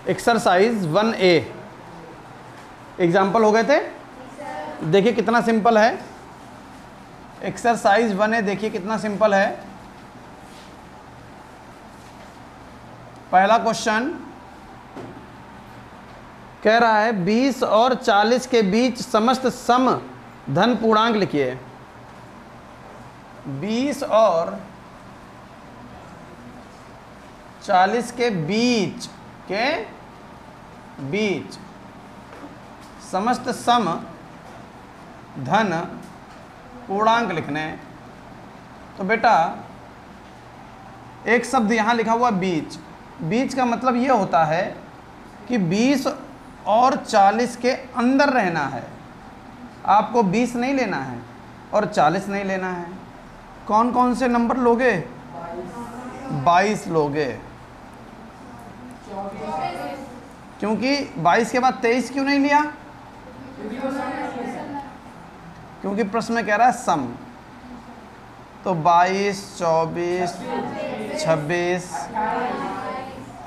Exercise 1A example हो गए थे। देखिए कितना सिंपल है। एक्सरसाइज 1A देखिए कितना सिंपल है। पहला क्वेश्चन कह रहा है 20 और 40 के बीच समस्त सम धन पूर्णांक लिखिए। 20 और 40 के बीच समस्त सम धन पूर्णांक लिखने। तो बेटा एक शब्द यहाँ लिखा हुआ बीच। बीच का मतलब ये होता है कि 20 और 40 के अंदर रहना है। आपको 20 नहीं लेना है और 40 नहीं लेना है। कौन कौन से नंबर लोगे? 22 लोगे। क्योंकि 22 के बाद 23 क्यों नहीं लिया? क्योंकि प्रश्न में कह रहा है सम। तो 22, 24, 26,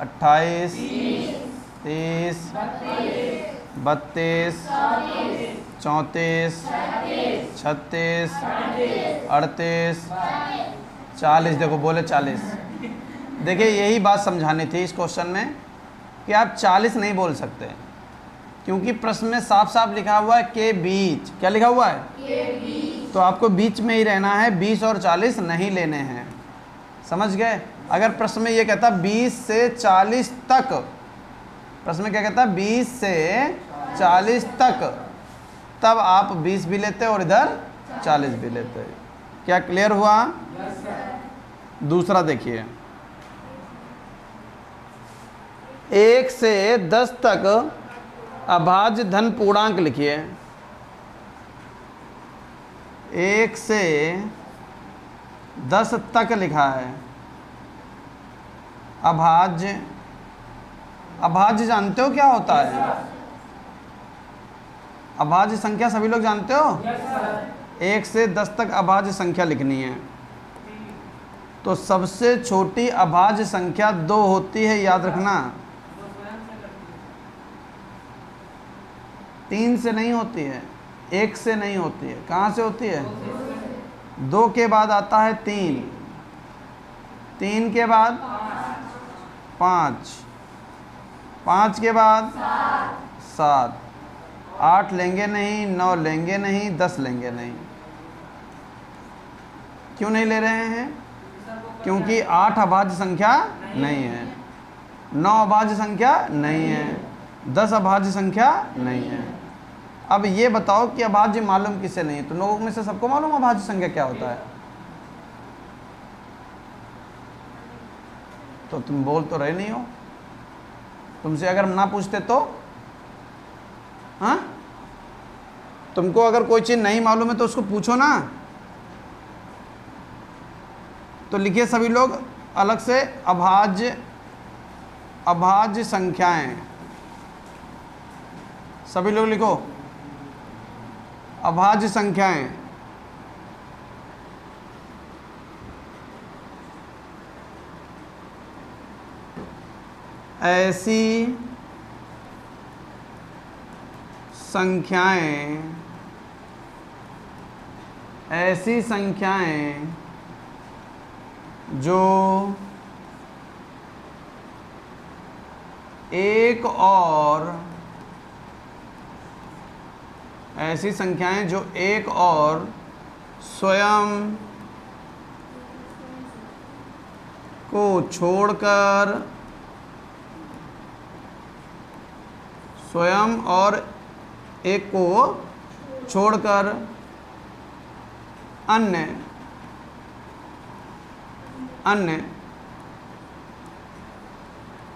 28, 30, 32, 34, 36, 38, 40। देखो बोले 40। देखिए यही बात समझानी थी इस क्वेश्चन में कि आप 40 नहीं बोल सकते, क्योंकि प्रश्न में साफ साफ लिखा हुआ है के बीच। क्या लिखा हुआ है? के बीच। तो आपको बीच में ही रहना है, 20 और 40 नहीं लेने हैं। समझ गए? अगर प्रश्न में ये कहता 20 से 40 तक, प्रश्न में क्या कहता 20 से 40 तक, तब आप 20 भी लेते और इधर 40 भी लेते। क्या क्लियर हुआ? दूसरा देखिए, 1 से 10 तक अभाज्य धन पूर्णांक लिखिए। 1 से 10 तक लिखा है अभाज्य। अभाज्य जानते हो क्या होता है? अभाज्य संख्या सभी लोग जानते हो? 1 से 10 तक अभाज्य संख्या लिखनी है। तो सबसे छोटी अभाज्य संख्या 2 होती है, याद रखना। 3 से नहीं होती है, 1 से नहीं होती है। कहाँ से होती है? 2 के बाद आता है 3, 3 के बाद 5, 5 के बाद 7, 8 लेंगे नहीं, 9 लेंगे नहीं, 10 लेंगे नहीं। क्यों नहीं ले रहे हैं? क्योंकि 8 अभाज्य संख्या नहीं है, 9 अभाज्य संख्या नहीं है, 10 अभाज्य संख्या नहीं है। अब ये बताओ कि अभाज्य मालूम किसे नहीं है? तो लोगों में से सबको मालूम अभाज्य संख्या क्या होता है? तो तुम बोल तो रहे नहीं हो। तुमसे अगर ना पूछते तो? हाँ, तुमको अगर कोई चीज़ नहीं मालूम है तो उसको पूछो ना। तो लिखिए सभी लोग अलग से अभाज्य संख्याएं। सभी लोग लिखो अभाज्य संख्याएं। ऐसी संख्याएं जो एक और स्वयं को छोड़कर, स्वयं और एक को छोड़कर अन्य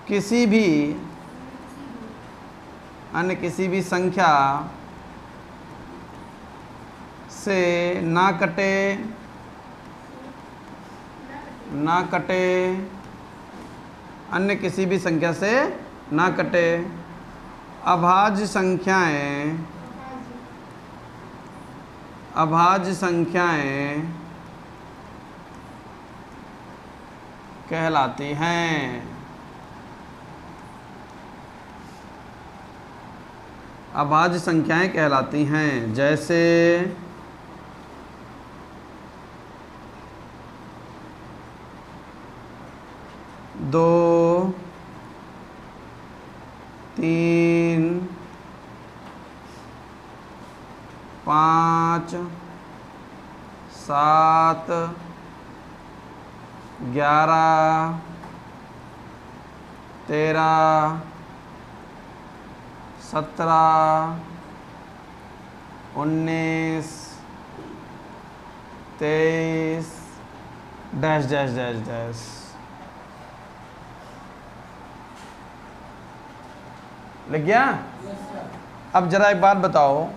किसी भी संख्या से ना कटे, अन्य किसी भी संख्या से ना कटे। अभाज्य संख्याएं कहलाती हैं। अभाज्य संख्याएं कहलाती हैं। जैसे 2, 3, 5, 7, 11, 13, 17, 19, 23 डैश डैश डैश डैश। लिख गया? अब जरा एक बात बताओ,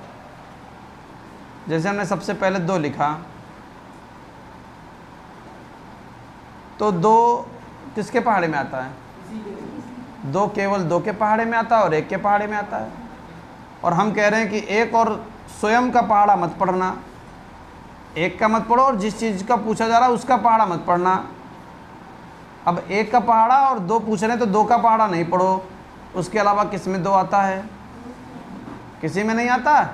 जैसे हमने सबसे पहले 2 लिखा, तो 2 किसके पहाड़े में आता है? 2 केवल 2 के पहाड़े में आता है और 1 के पहाड़े में आता है। और हम कह रहे हैं कि 1 और स्वयं का पहाड़ा मत पढ़ना, 1 का मत पढ़ो और जिस चीज़ का पूछा जा रहा है उसका पहाड़ा मत पढ़ना। अब 1 का पहाड़ा और 2 पूछ रहे हैं तो 2 का पहाड़ा नहीं पढ़ो। उसके अलावा किस में 2 आता है? किसी में नहीं आता,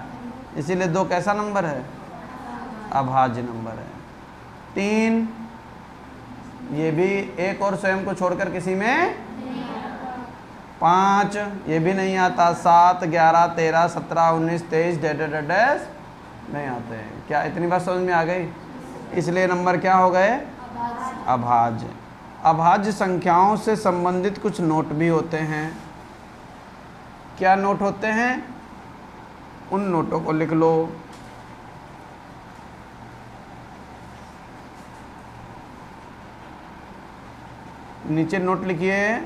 इसीलिए 2 कैसा नंबर है? अभाज्य नंबर है। 3, ये भी 1 और स्वयं को छोड़कर किसी में 5, ये भी नहीं आता। 7, 11, 13, 17, 19, 23 डैश नहीं आते हैं। क्या इतनी बात समझ में आ गई? इसलिए नंबर क्या हो गए? अभाज्य। अभाज्य संख्याओं से संबंधित कुछ नोट भी होते हैं। क्या नोट होते हैं? उन नोटों को लिख लो। नीचे नोट लिखिए।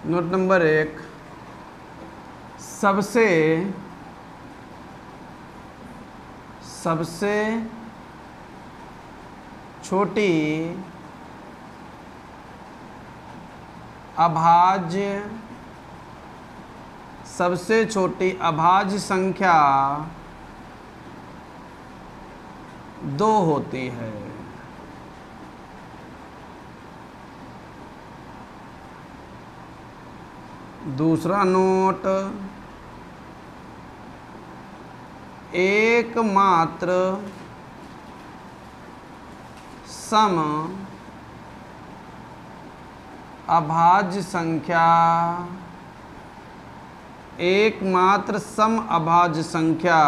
नोट नंबर 1, सबसे छोटी अभाज्य संख्या 2 होती है। दूसरा नोट, एकमात्र सम अभाज्य संख्या, एकमात्र सम अभाज्य संख्या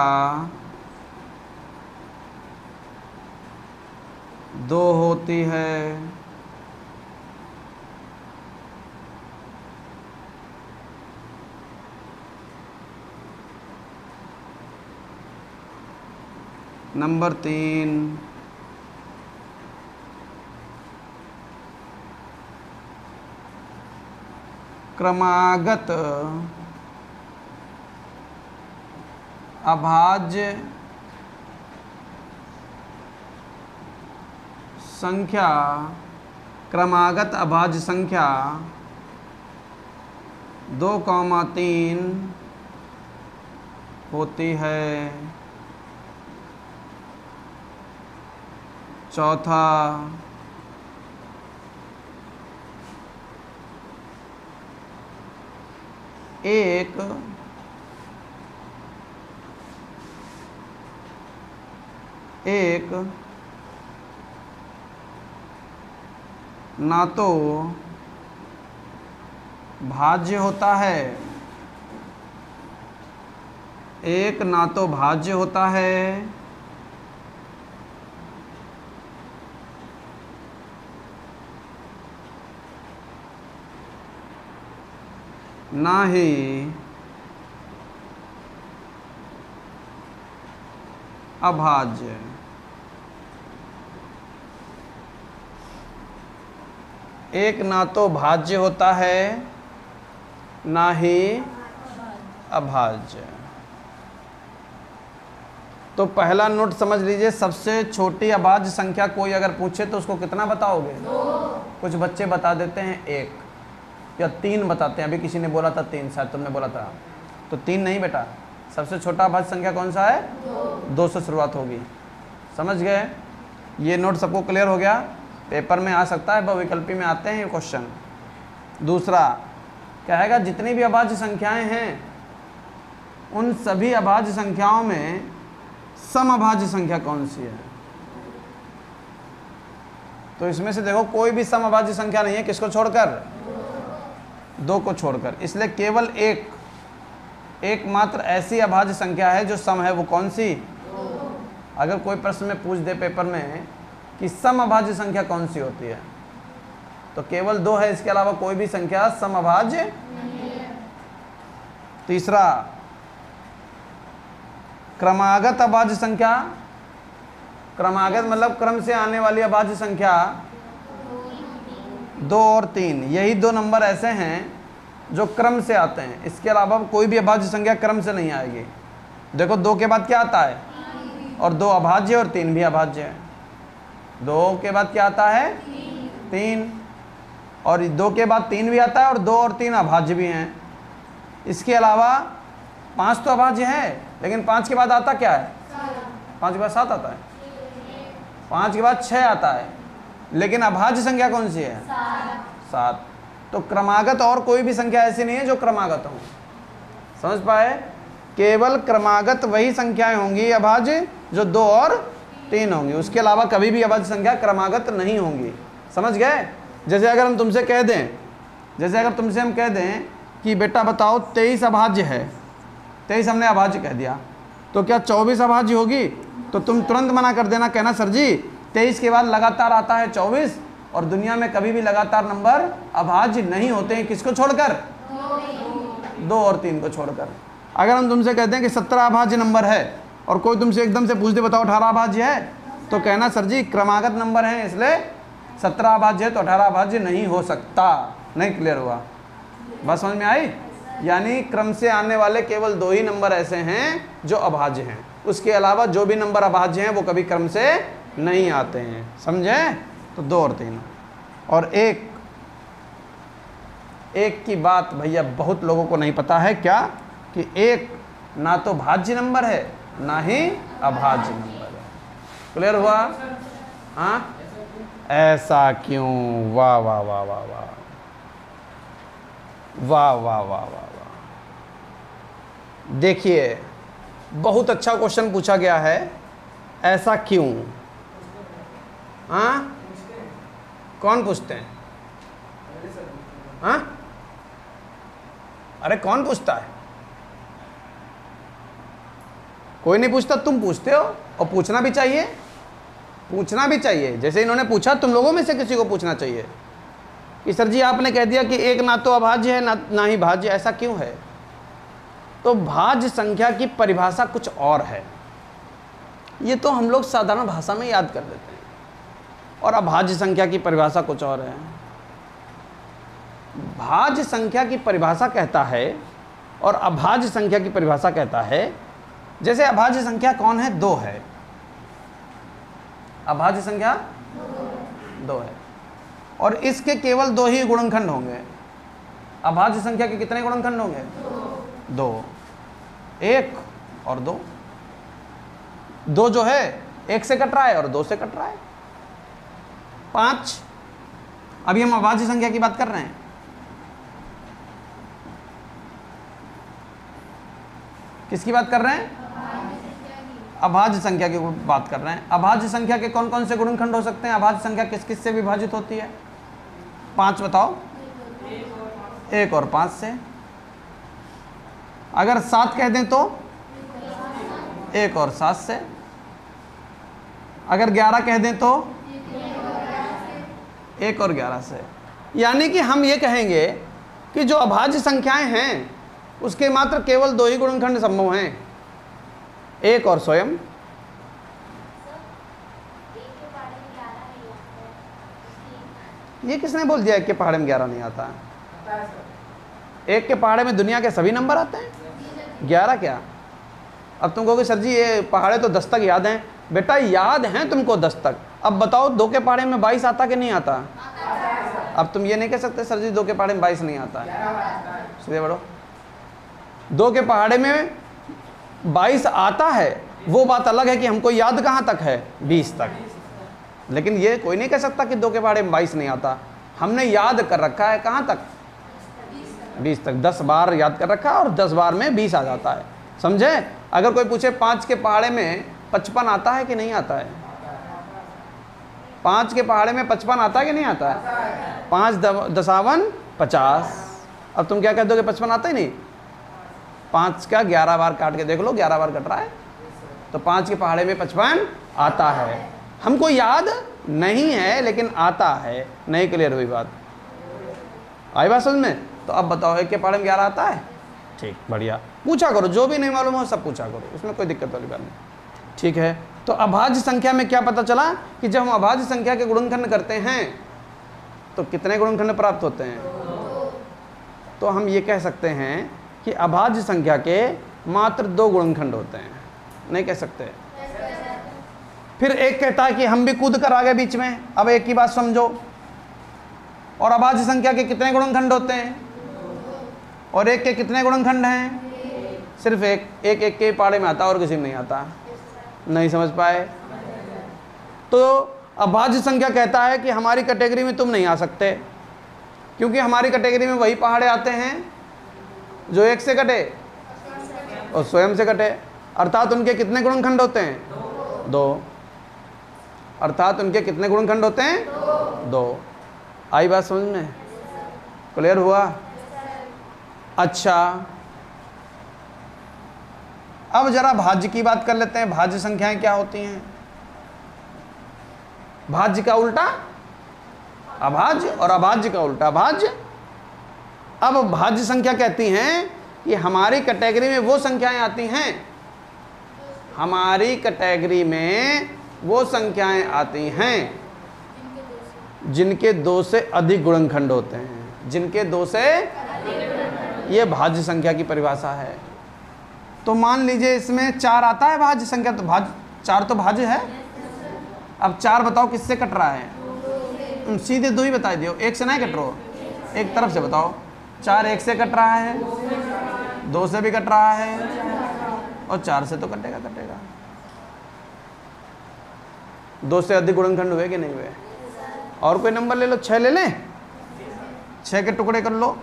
2 होती है। नंबर 3, क्रमागत अभाज्य संख्या, क्रमागत अभाज्य संख्या 2, 3 होती है। चौथा, एक ना तो भाज्य होता है, एक ना तो भाज्य होता है ना ही अभाज्य। एक ना तो भाज्य होता है ना ही अभाज्य। तो पहला नोट समझ लीजिए, सबसे छोटी अभाज्य संख्या कोई अगर पूछे तो उसको कितना बताओगे? 2। कुछ बच्चे बता देते हैं 1 या 3 बताते हैं। अभी किसी ने बोला था 3, शायद तुमने बोला था। तो 3 नहीं बेटा, सबसे छोटा अभाज्य संख्या कौन सा है? 2 से शुरुआत होगी। समझ गए? ये नोट सबको क्लियर हो गया? पेपर में आ सकता है, बहुविकल्पी में आते हैं ये क्वेश्चन। दूसरा कहेगा जितनी भी अभाज्य संख्याएं हैं उन सभी अभाज्य संख्याओं में समअभाज्य संख्या कौन सी है? तो इसमें से देखो कोई भी समअभाज्य संख्या नहीं है, किसको छोड़कर? 2 को छोड़कर। इसलिए केवल एकमात्र ऐसी अभाज्य संख्या है जो सम है, वो कौन सी? अगर कोई प्रश्न में पूछ दे पेपर में कि समअभाज्य संख्या कौन सी होती है, तो केवल 2 है, इसके अलावा कोई भी संख्या समअभाज्य नहीं है। तीसरा क्रमागत अभाज्य संख्या। क्रमागत मतलब क्रम से आने वाली अभाज्य संख्या 2 और 3, यही 2 नंबर ऐसे हैं जो क्रम से आते हैं। इसके अलावा कोई भी अभाज्य संख्या क्रम से नहीं आएगी। देखो 2 के बाद क्या आता है? और 2 अभाज्य और 3 भी अभाज्य है। 2 के बाद क्या आता है? 3। और 2 के बाद 3 भी आता है और 2 और 3 अभाज्य भी हैं। इसके अलावा 5 तो अभाज्य है, लेकिन 5 के बाद आता क्या है? 5 के बाद 7 आता है, 5 के बाद 6 आता है, लेकिन अभाज्य संख्या कौन सी है? 7। तो क्रमागत और कोई भी संख्या ऐसी नहीं है जो क्रमागत हो। समझ पाए? केवल क्रमागत वही संख्याएं होंगी अभाज्य जो 2 और 3 होंगी, उसके अलावा कभी भी अभाज्य संख्या क्रमागत नहीं होंगी। समझ गए? जैसे अगर हम तुमसे कह दें, हम कह दें कि बेटा बताओ 23 अभाज्य है, 23 हमने अभाज्य कह दिया, तो क्या 24 अभाज्य होगी? तो तुम तुरंत मना कर देना, कहना सर जी 23 के बाद लगातार आता है 24, और दुनिया में कभी भी लगातार नंबर अभाज्य नहीं होते हैं। किसको छोड़कर? 2 और 3 को छोड़कर। अगर हम तुमसे कहते हैं कि 17 अभाज्य नंबर है और कोई तुमसे एकदम से पूछ दे बताओ 18 अभाज्य है, तो कहना सर जी क्रमागत नंबर है इसलिए 17 अभाज्य है तो 18 अभाज्य नहीं हो सकता। नहीं क्लियर हुआ? बात समझ में आई? यानी क्रम से आने वाले केवल 2 ही नंबर ऐसे हैं जो अभाज्य हैं, उसके अलावा जो भी नंबर अभाज्य हैं वो कभी क्रम से नहीं आते हैं। समझे? तो 2 और 3। और एक की बात भैया बहुत लोगों को नहीं पता है, क्या? कि एक ना तो भाज्य नंबर है ना ही अभाज्य नंबर है। क्लियर हुआ? हाँ, ऐसा क्यों? वाह वाह वाह वाह वाह वाह वाह वाह वाह वाह। देखिए बहुत अच्छा क्वेश्चन पूछा गया है, ऐसा क्यों? हाँ, कौन पूछते हैं? हाँ, अरे कौन पूछता है? कोई नहीं पूछता, तुम पूछते हो, और पूछना भी चाहिए, पूछना भी चाहिए। जैसे इन्होंने पूछा, तुम लोगों में से किसी को पूछना चाहिए कि सर जी आपने कह दिया कि एक ना तो अभाज्य है ना ही भाज्य, ऐसा क्यों है? तो भाज्य संख्या की परिभाषा कुछ और है, ये तो हम लोग साधारण भाषा में याद कर देते हैं, और अभाज्य संख्या की परिभाषा कुछ और है। भाज्य संख्या की परिभाषा कहता है और अभाज्य संख्या की परिभाषा कहता है, जैसे अभाज्य संख्या कौन है? 2 है। अभाज्य संख्या 2 है और इसके केवल 2 ही गुणनखंड होंगे। अभाज्य संख्या के कितने गुणनखंड होंगे? 2, 1 और 2। 2 जो है 1 से कट रहा है और 2 से कट रहा है। 5। अभी हम अभाज्य संख्या की बात कर रहे हैं। किसकी बात कर रहे हैं? अभाज्य संख्या की बात कर रहे हैं। अभाज्य संख्या के कौन कौन से गुणनखंड हो सकते हैं? अभाज्य संख्या किस किस से विभाजित होती है? 5 बताओ। 1 और 5 से। अगर 7 कह दें तो 1 और 7 से। अगर 11 कह दें तो 1 और 11 से। यानी कि हम ये कहेंगे कि जो अभाज्य संख्याएं हैं उसके मात्र केवल 2 ही गुणनखंड संभव हैं, 1 और स्वयं। ये किसने बोल दिया 1 के पहाड़े में 11 नहीं आता है? 1 के पहाड़े में दुनिया के सभी नंबर आते हैं, 11 क्या? अब तुम कहोगे सर जी ये पहाड़े तो 10 तक याद हैं। बेटा याद हैं तुमको 10 तक, अब बताओ 2 के पहाड़े में 22 आता कि नहीं आता? अब तुम ये नहीं कह सकते सर जी 2 के पहाड़े में 22 नहीं आता है। सीधे बढ़ो। 2 के पहाड़े में 22 आता है, वो बात अलग है कि हमको याद कहाँ तक है, 20 तक। लेकिन ये कोई नहीं कह सकता कि 2 के पहाड़े में 22 नहीं आता। हमने याद कर रखा है कहाँ तक, 20 तक। 10 बार याद कर रखा है और 10 बार में 20 आ जाता है, समझे। अगर कोई पूछे 5 के पहाड़े में 55 आता है कि नहीं आता है, 5 के पहाड़े में 55 आता है कि नहीं आता है, 5 दसावन 50। अब तुम क्या कह दोगे, 55 आता ही नहीं। 5 का 11 बार काट के देख लो, 11 बार कट रहा है, तो 5 के पहाड़े में 55 आता है। हमको याद नहीं है लेकिन आता है। नहीं क्लियर हुई बात, आई बात समझ में। तो अब बताओ 1 के पहाड़े में 11 आता है, ठीक, बढ़िया। पूछा करो, जो भी नहीं मालूम हो सब पूछा करो, उसमें कोई दिक्कत वाली बात नहीं, ठीक है। तो अभाज्य संख्या में क्या पता चला कि जब हम अभाज्य संख्या के गुणनखंड करते हैं तो कितने गुणनखंड प्राप्त होते हैं। तो हम ये कह सकते हैं कि अभाज्य संख्या के मात्र 2 गुणनखंड होते हैं, नहीं कह सकते। फिर एक कहता है कि हम भी कूद कर आ गए बीच में। अब एक की बात समझो, और अभाज्य संख्या के कितने गुणनखंड होते हैं, और 1 के कितने गुणनखंड हैं, सिर्फ एक। 1 के पहाड़े में आता और किसी में नहीं आता। नहीं समझ पाए। तो अभाज्य संख्या कहता है कि हमारी कैटेगरी में तुम नहीं आ सकते, क्योंकि हमारी कैटेगरी में वही पहाड़े आते हैं जो 1 से कटे और स्वयं से कटे। अर्थात उनके कितने गुणनखंड होते हैं, 2। अर्थात उनके कितने गुणनखंड होते हैं, 2। आई बात समझ में, क्लियर हुआ। अच्छा, अब जरा भाज्य की बात कर लेते हैं। भाज्य संख्याएं क्या होती हैं। भाज्य का उल्टा अभाज्य और अभाज्य का उल्टा भाज्य। अब भाज्य संख्या कहती हैं कि हमारी कैटेगरी में वो संख्याएं आती हैं, हमारी कैटेगरी में वो संख्याएं आती हैं जिनके 2 से अधिक गुणनखंड होते हैं। जिनके 2 से, ये भाज्य संख्या की परिभाषा है। तो मान लीजिए इसमें 4 आता है भाज्य संख्या, तो 4 तो भाज्य है। अब 4 बताओ किससे कट रहा है, सीधे 2 ही बता दियो, 1 से नहीं कट रहा हो, एक तरफ से बताओ। 4 1 से कट रहा है, 2 से भी कट रहा है, और 4 से तो कटेगा कटेगा। 2 से अधिक गुणनखंड हुए कि नहीं हुए। और कोई नंबर ले लो, 6 ले लें, 6 के टुकड़े कर लो।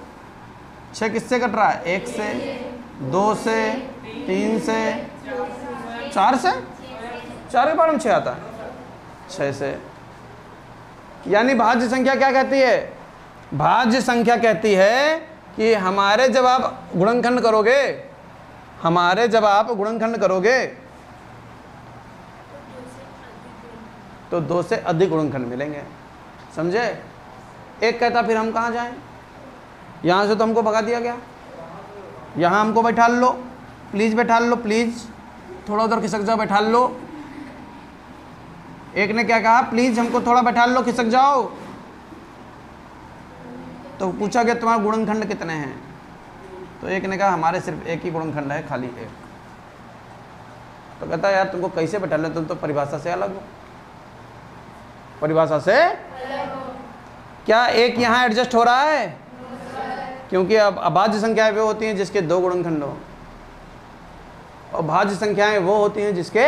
6 किससे कट रहा है, 1 से, 2 से, 3 से, 4 से। 4 के पहाड़े में 6 आता है, 6 से। यानी भाज्य संख्या क्या कहती है, भाज्य संख्या कहती है कि हमारे जब आप गुणनखंड करोगे, हमारे जब आप गुणनखंड करोगे तो 2 से अधिक गुणनखंड मिलेंगे, समझे। एक कहता फिर हम कहाँ जाएं, यहाँ से तो हमको भगा दिया गया, यहाँ हमको बैठा लो, प्लीज़ बैठा लो, प्लीज़ थोड़ा उधर खिसक जाओ, बैठा लो। एक ने क्या कहा, प्लीज़ हमको थोड़ा बैठा लो, खिसक जाओ। तो पूछा गया तुम्हारे गुणनखंड कितने हैं, तो एक ने कहा हमारे सिर्फ 1 ही गुणनखंड है, खाली 1। तो कहता यार तुमको कैसे बैठा लो, तुम तो परिभाषा से अलग हो, परिभाषा से क्या 1 यहाँ एडजस्ट हो रहा है, क्योंकि अब अभाज्य संख्याएं वो होती हैं जिसके 2 गुणनखंड हो, और भाज्य संख्याएं वो होती हैं जिसके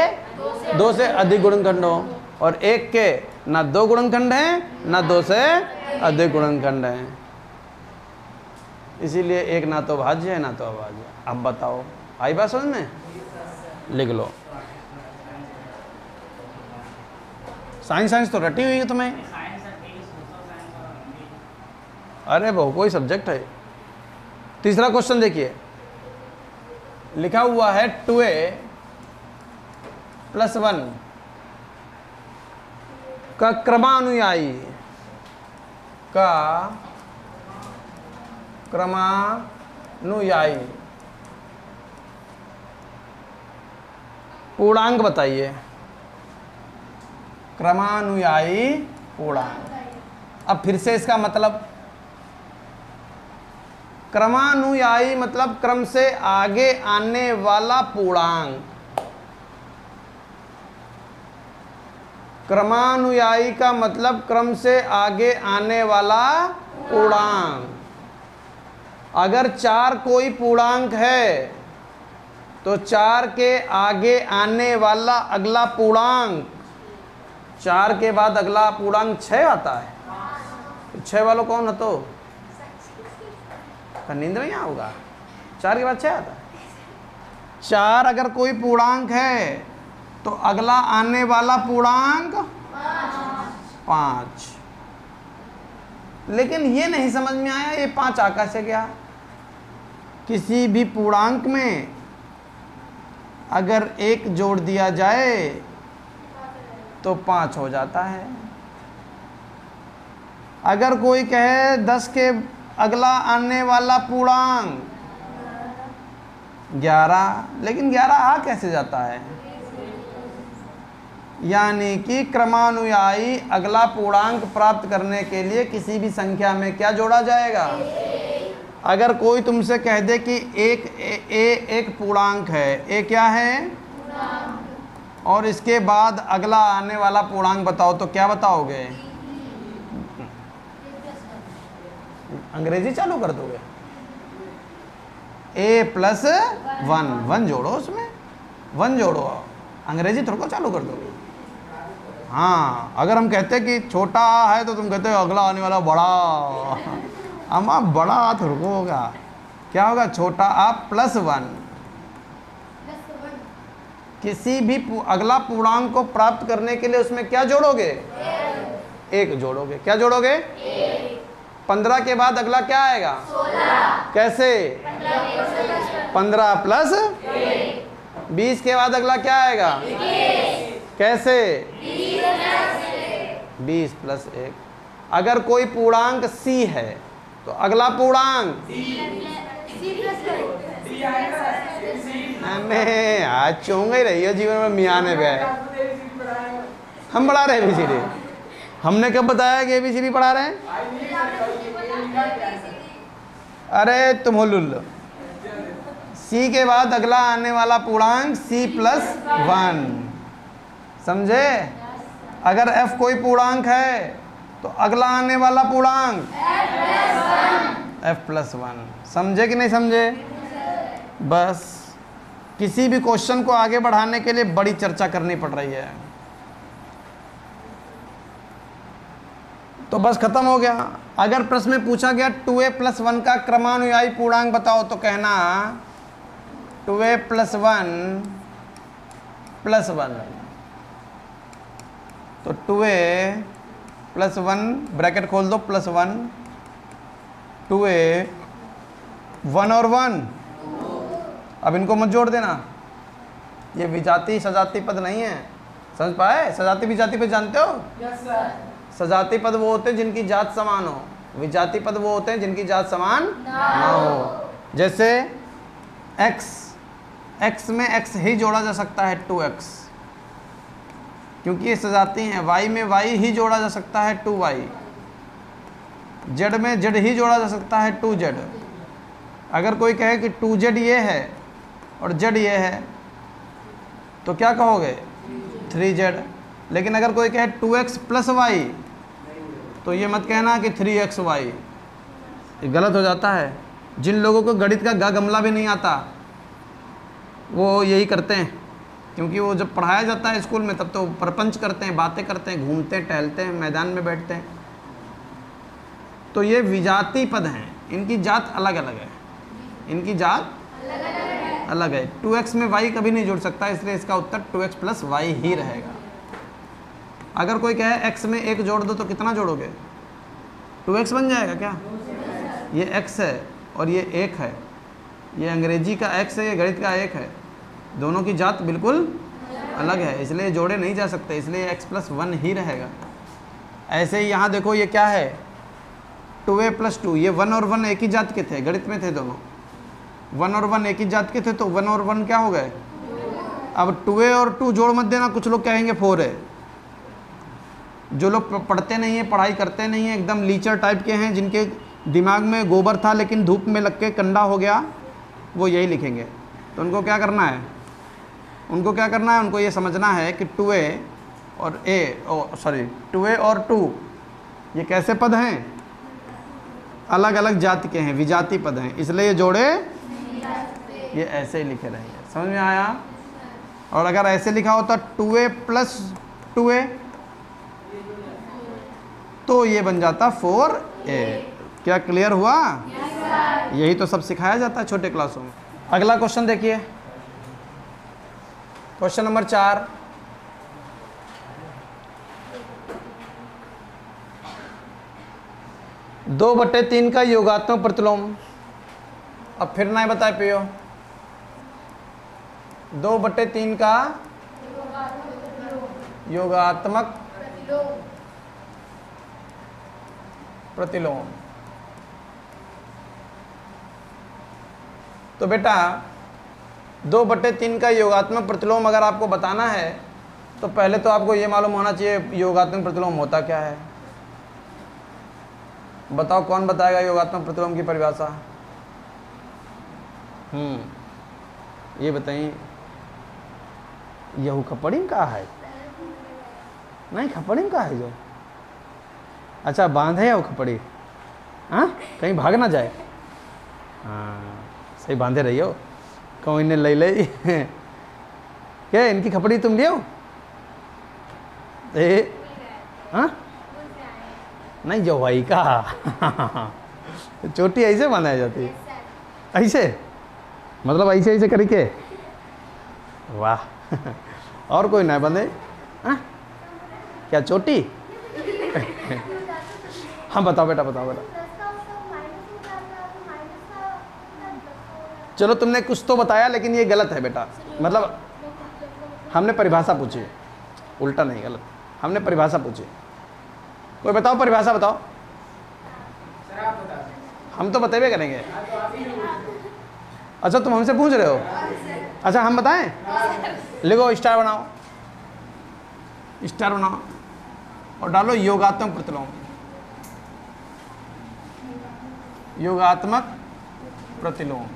2 से अधिक गुणनखंड हो। और 1 के ना 2 गुणनखंड हैं ना 2 से अधिक गुणनखंड हैं, इसीलिए 1 ना तो भाज्य है ना तो अभाज्य। अब बताओ, आई बात समझ में, लिख लो। साइंस तो रटी हुई है तुम्हें। अरे बहु कोई सब्जेक्ट है। तीसरा क्वेश्चन देखिए, लिखा हुआ है 2a + 1 का क्रमानुयायी पूर्णांक बताइए। क्रमानुयायी पूर्णांक। अब फिर से इसका मतलब, क्रमानुयायी मतलब क्रम से आगे आने वाला पूर्णांक। क्रमानुयायी का मतलब क्रम से आगे आने वाला पूर्णांक। अगर 4 कोई पूर्णांक है तो 4 के आगे आने वाला अगला पूर्णांक, 4 के बाद अगला पूर्णांक 6 आता है। तो 6 वालों कौन है? तो नींद नहीं होगा, 4 के बाद 6 आता है। 4 अगर कोई पूर्णांक है तो अगला आने वाला पूर्णांक 5। लेकिन ये नहीं समझ में आया ये 5 आ कैसे गया। किसी भी पूर्णांक में अगर 1 जोड़ दिया जाए तो 5 हो जाता है। अगर कोई कहे 10 के अगला आने वाला पूर्णांक 11, लेकिन 11 आ कैसे जाता है? यानी कि क्रमानुयायी अगला पूर्णांक प्राप्त करने के लिए किसी भी संख्या में क्या जोड़ा जाएगा? अगर कोई तुमसे कह दे कि एक पूर्णांक है, ए क्या है? और इसके बाद अगला आने वाला पूर्णांक बताओ, तो क्या बताओगे? अंग्रेजी चालू कर दोगे? a+1, 1 जोड़ो, उसमें 1 जोड़ो, अंग्रेजी थोड़ा चालू कर दोगे। हाँ, अगर हम कहते कि छोटा आ है तो तुम कहते हो अगला आने वाला बड़ा। अम्मा बड़ा आ थोड़ा होगा, क्या होगा? छोटा आ +1। किसी भी अगला पूर्णांक को प्राप्त करने के लिए उसमें क्या जोड़ोगे? 1 जोड़ोगे। क्या जोड़ोगे? 15 के बाद अगला क्या आएगा? 16। कैसे? 15 + 20 के बाद अगला क्या आएगा? 21। कैसे? 20 + 1। अगर कोई पूर्णांक c है तो अगला पूर्णांक आज चोंग ही रही हो जीवन में मियाने पे। हम पढ़ा रहे ABCD। हमने कब बताया कि ABCD पढ़ा रहे हैं? अरे तुम हो लुल्लो। c के बाद अगला आने वाला पूर्णांक c + 1, समझे? अगर f कोई पूर्णांक है तो अगला आने वाला पूर्णांक f+1, समझे कि नहीं समझे? बस किसी भी क्वेश्चन को आगे बढ़ाने के लिए बड़ी चर्चा करनी पड़ रही है। तो बस खत्म हो गया। अगर प्रश्न में पूछा गया 2a+1 का क्रमानुयायी पूर्णांक बताओ, तो कहना 2a+1 +1। तो 2a+1 ब्रैकेट खोल दो, +1, 2a 1 और 1। अब इनको मत जोड़ देना, ये विजाती सजाती पद नहीं है। समझ पाए? सजाती विजाती पद जानते हो? Yes sir. सजाती पद वो होते हैं जिनकी जात समान हो, विजाती पद वो होते हैं जिनकी जात समान ना हो। जैसे x में x ही जोड़ा जा सकता है 2x, क्योंकि ये सजाती हैं। y में y ही जोड़ा जा सकता है 2y। z में z ही जोड़ा जा सकता है 2z। अगर कोई कहे कि 2z ये है और z ये है तो क्या कहोगे? 3z। लेकिन अगर कोई कहे 2x + y तो ये मत कहना कि 3xy, ये गलत हो जाता है। जिन लोगों को गणित का गा गमला भी नहीं आता वो यही करते हैं, क्योंकि वो जब पढ़ाया जाता है स्कूल में तब तो प्रपंच करते हैं, बातें करते हैं, घूमते हैं, टहलते हैं, मैदान में बैठते हैं। तो ये विजाती पद हैं, इनकी जात अलग अलग है, इनकी जात अलग है। 2x में y कभी नहीं जुड़ सकता, इसलिए इसका उत्तर 2x + y ही रहेगा। अगर कोई कहे x में 1 जोड़ दो तो कितना जोड़ोगे? 2x बन जाएगा क्या? ये x है और ये 1 है, ये अंग्रेजी का x है, ये गणित का 1 है। दोनों की जात बिल्कुल अलग है, इसलिए जोड़े नहीं जा सकते, इसलिए x + 1 ही रहेगा। ऐसे ही यहाँ देखो, ये क्या है? 2a + 2। ये 1 और 1 एक ही जात के थे, गणित में थे दोनों। 1 और 1 एक ही जात के थे, तो 1 और 1 क्या हो गए? अब 2a और 2 जोड़ मत देना, कुछ लोग कहेंगे 4 है। जो लोग पढ़ते नहीं हैं, पढ़ाई करते नहीं हैं, एकदम लीचर टाइप के हैं, जिनके दिमाग में गोबर था लेकिन धूप में लग के कंडा हो गया, वो यही लिखेंगे। तो उनको क्या करना है? उनको ये समझना है कि 2a और 2 ये कैसे पद हैं? अलग अलग जाति के हैं, विजाती पद हैं, इसलिए ये जोड़े ये ऐसे ही लिखे रहेंगे। समझ में आया? और अगर ऐसे लिखा होता 2a प्लस 2a तो ये बन जाता 4a। क्या क्लियर हुआ? यही तो सब सिखाया जाता है छोटे क्लासों में। अगला क्वेश्चन देखिए, क्वेश्चन नंबर 4। दो बटे तीन का योगात्मक प्रतिलोम। अब फिर ना बताए पियो। 2/3 का योगात्मक प्रतिलोम। तो बेटा 2/3 का योगात्मक प्रतिलोम अगर आपको बताना है तो पहले तो आपको ये मालूम होना चाहिए योगात्मक प्रतिलोम होता क्या है। बताओ कौन बताएगा योगात्मक प्रतिलोम की परिभाषा? ये बताइए। यहू खपड़ी का है? नहीं, खपड़ी का है जो। अच्छा, बांध है या खपड़ी? हाँ, कहीं भाग ना जाए। हाँ, सही बांधे रहियो। कहूँ इन्हें ले ले क्या इनकी खपड़ी तुम लियो? हाँ, नहीं जो भाई का चोटी ऐसे बनाई जाती है? ऐसे मतलब ऐसे ऐसे करके? वाह और कोई ना बंदे? हाँ, क्या चोटी? हाँ बताओ बेटा, बताओ बेटा। चलो तुमने कुछ तो बताया लेकिन ये गलत है बेटा। मतलब हमने परिभाषा पूछी, उल्टा नहीं, गलत। हमने परिभाषा पूछी। कोई बताओ परिभाषा, बताओ। हम तो बतेबे करेंगे। अच्छा तुम हमसे पूछ रहे हो? अच्छा हम बताएं? लिखो, स्टार बनाओ, स्टार बनाओ और डालो योगात्मक प्रतिलोम। योगात्मक प्रतिलोम।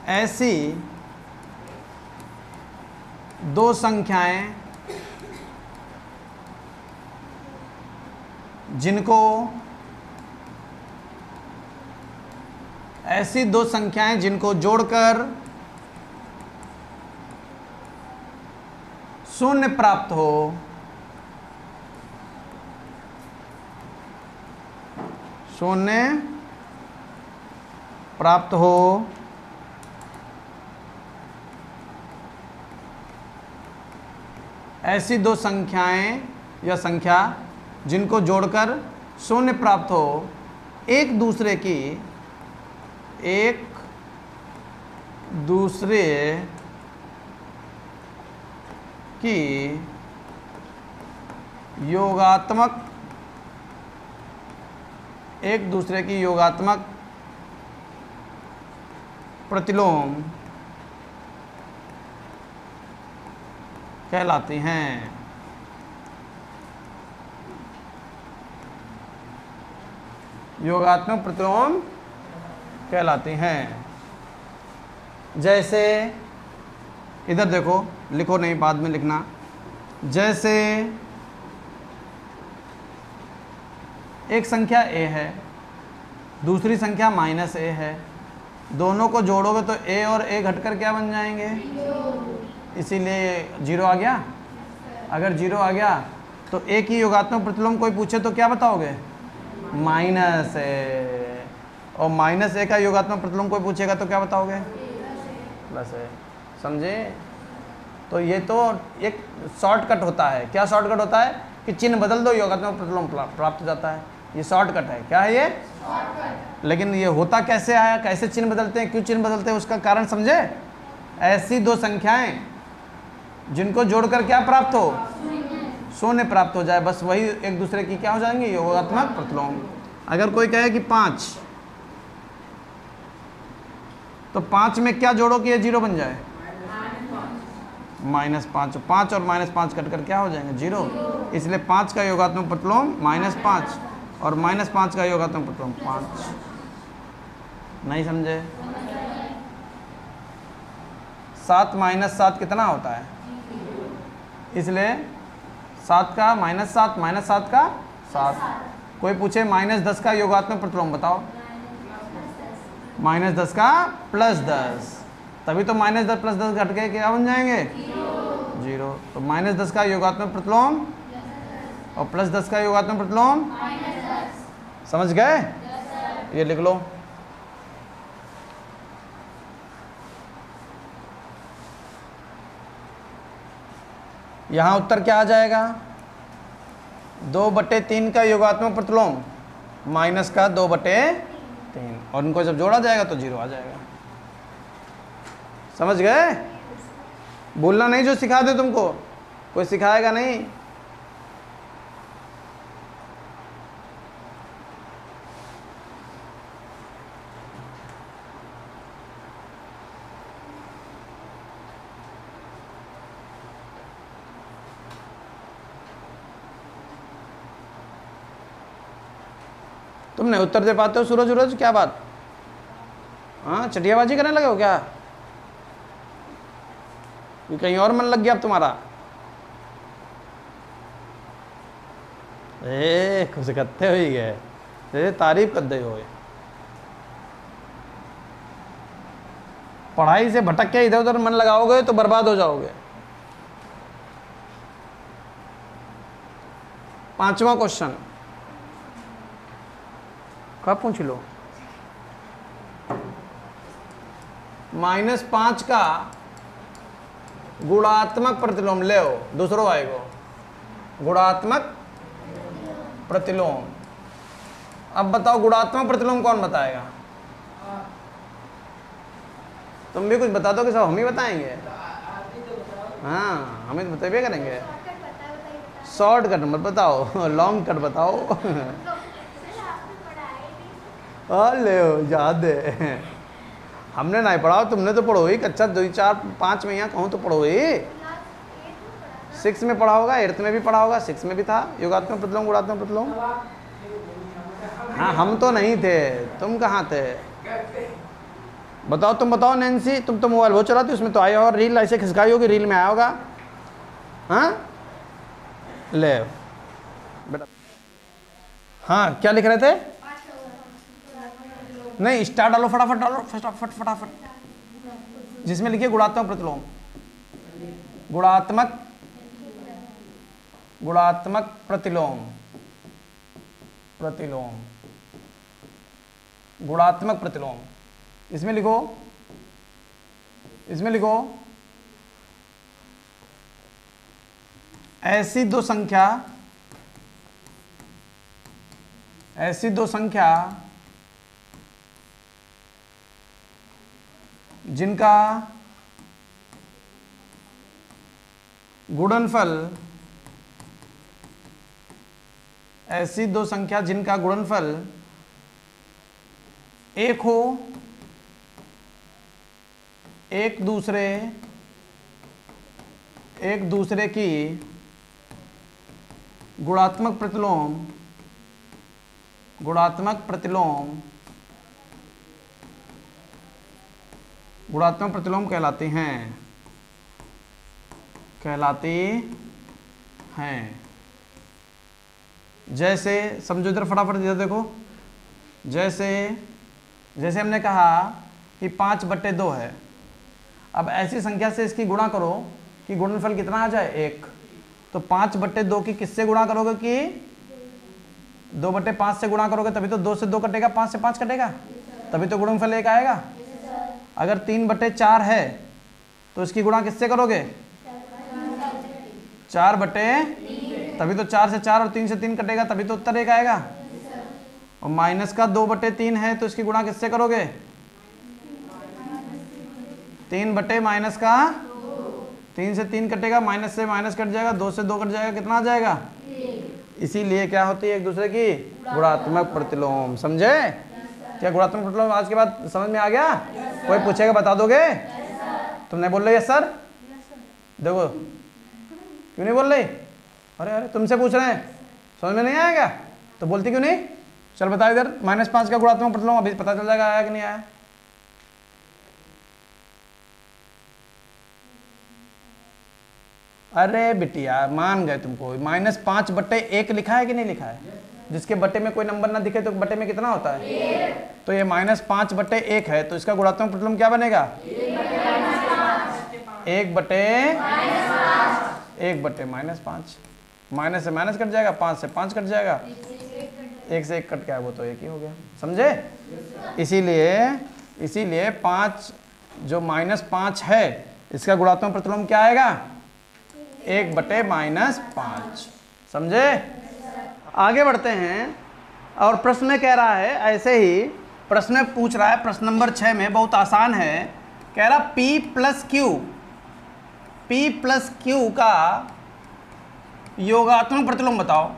ऐसी दो संख्याएं जिनको जोड़कर शून्य प्राप्त हो, ऐसी दो संख्याएं या संख्या जिनको जोड़कर शून्य प्राप्त हो, एक दूसरे की योगात्मक प्रतिलोम कहलाती हैं। योगात्मक प्रतिलोम कहलाती हैं। जैसे इधर देखो, लिखो नहीं बाद में लिखना। जैसे एक संख्या a है, दूसरी संख्या -a है, दोनों को जोड़ोगे तो a और a घटकर क्या बन जाएंगे? इसीलिए 0 आ गया। अगर 0 आ गया तो a की योगात्मक प्रतिलोम कोई पूछे तो क्या बताओगे? -a। और -a का योगात्मक प्रतिलोम कोई पूछेगा तो क्या बताओगे? +a। समझे? तो ये तो एक शॉर्टकट होता है। क्या शॉर्टकट होता है? कि चिन्ह बदल दो, योगात्मक प्रतिलोम प्राप्त हो जाता है। ये शॉर्टकट है। क्या है ये? शॉर्टकट। लेकिन ये होता कैसे है, कैसे चिन्ह बदलते हैं, क्यों चिन्ह बदलते हैं, उसका कारण समझे? ऐसी दो संख्याएं जिनको जोड़कर क्या प्राप्त हो? शून्य प्राप्त हो जाए, बस वही एक दूसरे की क्या हो जाएंगे? योगात्मक प्रतिलोम। अगर कोई कहे कि 5, तो 5 में क्या जोड़ो कि ये 0 बन जाए? -5। 5 और -5 कट कर क्या हो जाएंगे? 0। इसलिए 5 का योगात्मक प्रतिलोम -5 और -5 का योगात्मक प्रतिलोम 5। नहीं समझे? 7 - 7 कितना होता है? इसलिए 7 का -7 -7 का 7। कोई पूछे -10 का योगात्मक प्रतिलोम बताओ, -10 का +10, तभी तो -10 + 10 घट के क्या बन जाएंगे 0। तो -10 का योगात्मक प्रतिलोम और +10 का योगात्मक प्रतिलोम, समझ गए? ये लिख लो। यहाँ उत्तर क्या आ जाएगा, 2/3 का योगात्मक प्रतिलोम माइनस का 2/3, और इनको जब जोड़ा जाएगा तो 0 आ जाएगा। समझ गए? बोलना नहीं जो सिखा दे तुमको, कोई सिखाएगा नहीं। तुम नहीं उत्तर दे पाते हो सूरज सूरज, क्या बात? हाँ, चटियाबाजी करने लगे हो क्या? ये कहीं और मन लग गया अब तुम्हारा? खुश करते हो ही गए, तारीफ कर दे हो। पढ़ाई से भटक के इधर उधर मन लगाओगे तो बर्बाद हो जाओगे। 5वां क्वेश्चन कब पूछ लो। -5 का गुणात्मक प्रतिलोम ले हो, दूसरो आएगो गुणात्मक प्रतिलोम। अब बताओ गुणात्मक प्रतिलोम कौन बताएगा? तुम भी कुछ बता दो कि सब हम ही बताएंगे? हाँ, हमें तो बताइए करेंगे। शॉर्टकट मत बताओ, लॉन्ग कट बताओ। ले याद है, हमने नहीं पढ़ा, तुमने तो पढ़ो ही। कक्षा 2 4 5 में यहाँ कहूँ तो पढ़ो ही। 6 में पढ़ा होगा, 8th में भी पढ़ा होगा, 6 में भी था योगात्मक प्रतिलोम गुणात्मक प्रतिलोम। हाँ, हम तो नहीं थे, तुम कहाँ थे? बताओ, तुम बताओ नैन्सी, तुम तो मोबाइल वो चलाती, उसमें तो आया होगा रील, ऐसे खिसकाई होगी, रील में आया होगा। हाँ ले बेटा, हाँ क्या लिख रहे थे? नहीं, स्टार डालो, फटाफट डालो, फटाफट फटाफट, जिसमें लिखिए गुणात्मक प्रतिलोम। गुणात्मक प्रतिलोम, गुणात्मक प्रतिलोम, इसमें लिखो, ऐसी दो संख्या जिनका गुणनफल, ऐसी दो संख्या जिनका गुणनफल 1 हो, एक दूसरे की गुणात्मक प्रतिलोम कहलाती हैं। जैसे समझो, इधर फटाफट इधर देखो, जैसे हमने कहा कि 5/2 है। अब ऐसी संख्या से इसकी गुणा करो कि गुणनफल कितना आ जाए 1। तो 5/2 की किससे गुणा करोगे कि 2/5 से गुणा करोगे, तभी तो 2 से 2 कटेगा, 5 से 5 कटेगा, तभी तो गुणनफल 1 आएगा। अगर 3/4 है तो इसकी गुणा किससे करोगे? 4/3, तभी तो 4 से 4 और 3 से 3 कटेगा, तभी तो उत्तर 1 आएगा। और माइनस का 2/3 है तो इसकी गुणा किससे करोगे? 3 से 3 कटेगा, माइनस से माइनस कट जाएगा, 2 से 2 कट जाएगा, कितना आ जाएगा? इसीलिए क्या होती है एक दूसरे की गुणात्मक प्रतिलोम। समझे? क्या गुणात्मक प्रतिलोम आज के बाद समझ में आ गया? कोई पूछेगा बता दोगे? तुम नहीं बोल रहे यस सर? देखो क्यों नहीं बोल रही? अरे तुमसे पूछ रहे हैं, समझ में नहीं आएगा तो बोलती क्यों नहीं? चल बता इधर, -5 का गुणात्मक प्रतिलोम, अभी पता चल जाएगा आया कि नहीं आया। अरे बिटिया मान गए तुमको, -5/1 लिखा है कि नहीं लिखा है? जिसके बटे में कोई नंबर ना दिखे तो बटे में कितना होता है? तो ये -5/1 है, तो इसका गुणात्मक प्रतिलोम क्या बनेगा? 1/-5। माइनस से माइनस कट जाएगा, 5 से 5 कट जाएगा, 1 से 1 कट गया, वो तो 1 ही हो गया। समझे? इसीलिए 5 जो -5 है इसका गुणात्मक प्रतिलोम क्या आएगा? 1/-5। समझे? आगे बढ़ते हैं और प्रश्न में कह रहा है, ऐसे ही प्रश्न में पूछ रहा है, प्रश्न नंबर 6 में बहुत आसान है, कह रहा P प्लस Q का योगात्मक प्रतिलोम बताओ।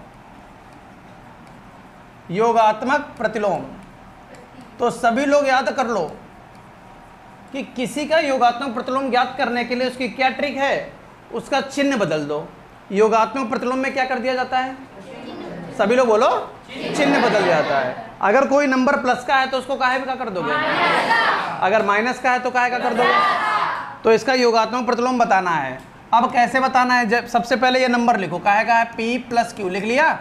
योगात्मक प्रतिलोम, तो सभी लोग याद कर लो कि किसी का योगात्मक प्रतिलोम ज्ञात करने के लिए उसकी क्या ट्रिक है? उसका चिन्ह बदल दो। योगात्मक प्रतिलोम में क्या कर दिया जाता है? सभी लोग बोलो, चिन्ह बदल जाता है। अगर कोई नंबर प्लस का है तो उसको काहे का कर दोगे? अगर माइनस का है तो काहे का कर दोगे? तो इसका योगात्मक प्रतिलोम बताना है। अब कैसे बताना है? जब सबसे पहले ये नंबर लिखो, काहे का है? P प्लस Q लिख लिया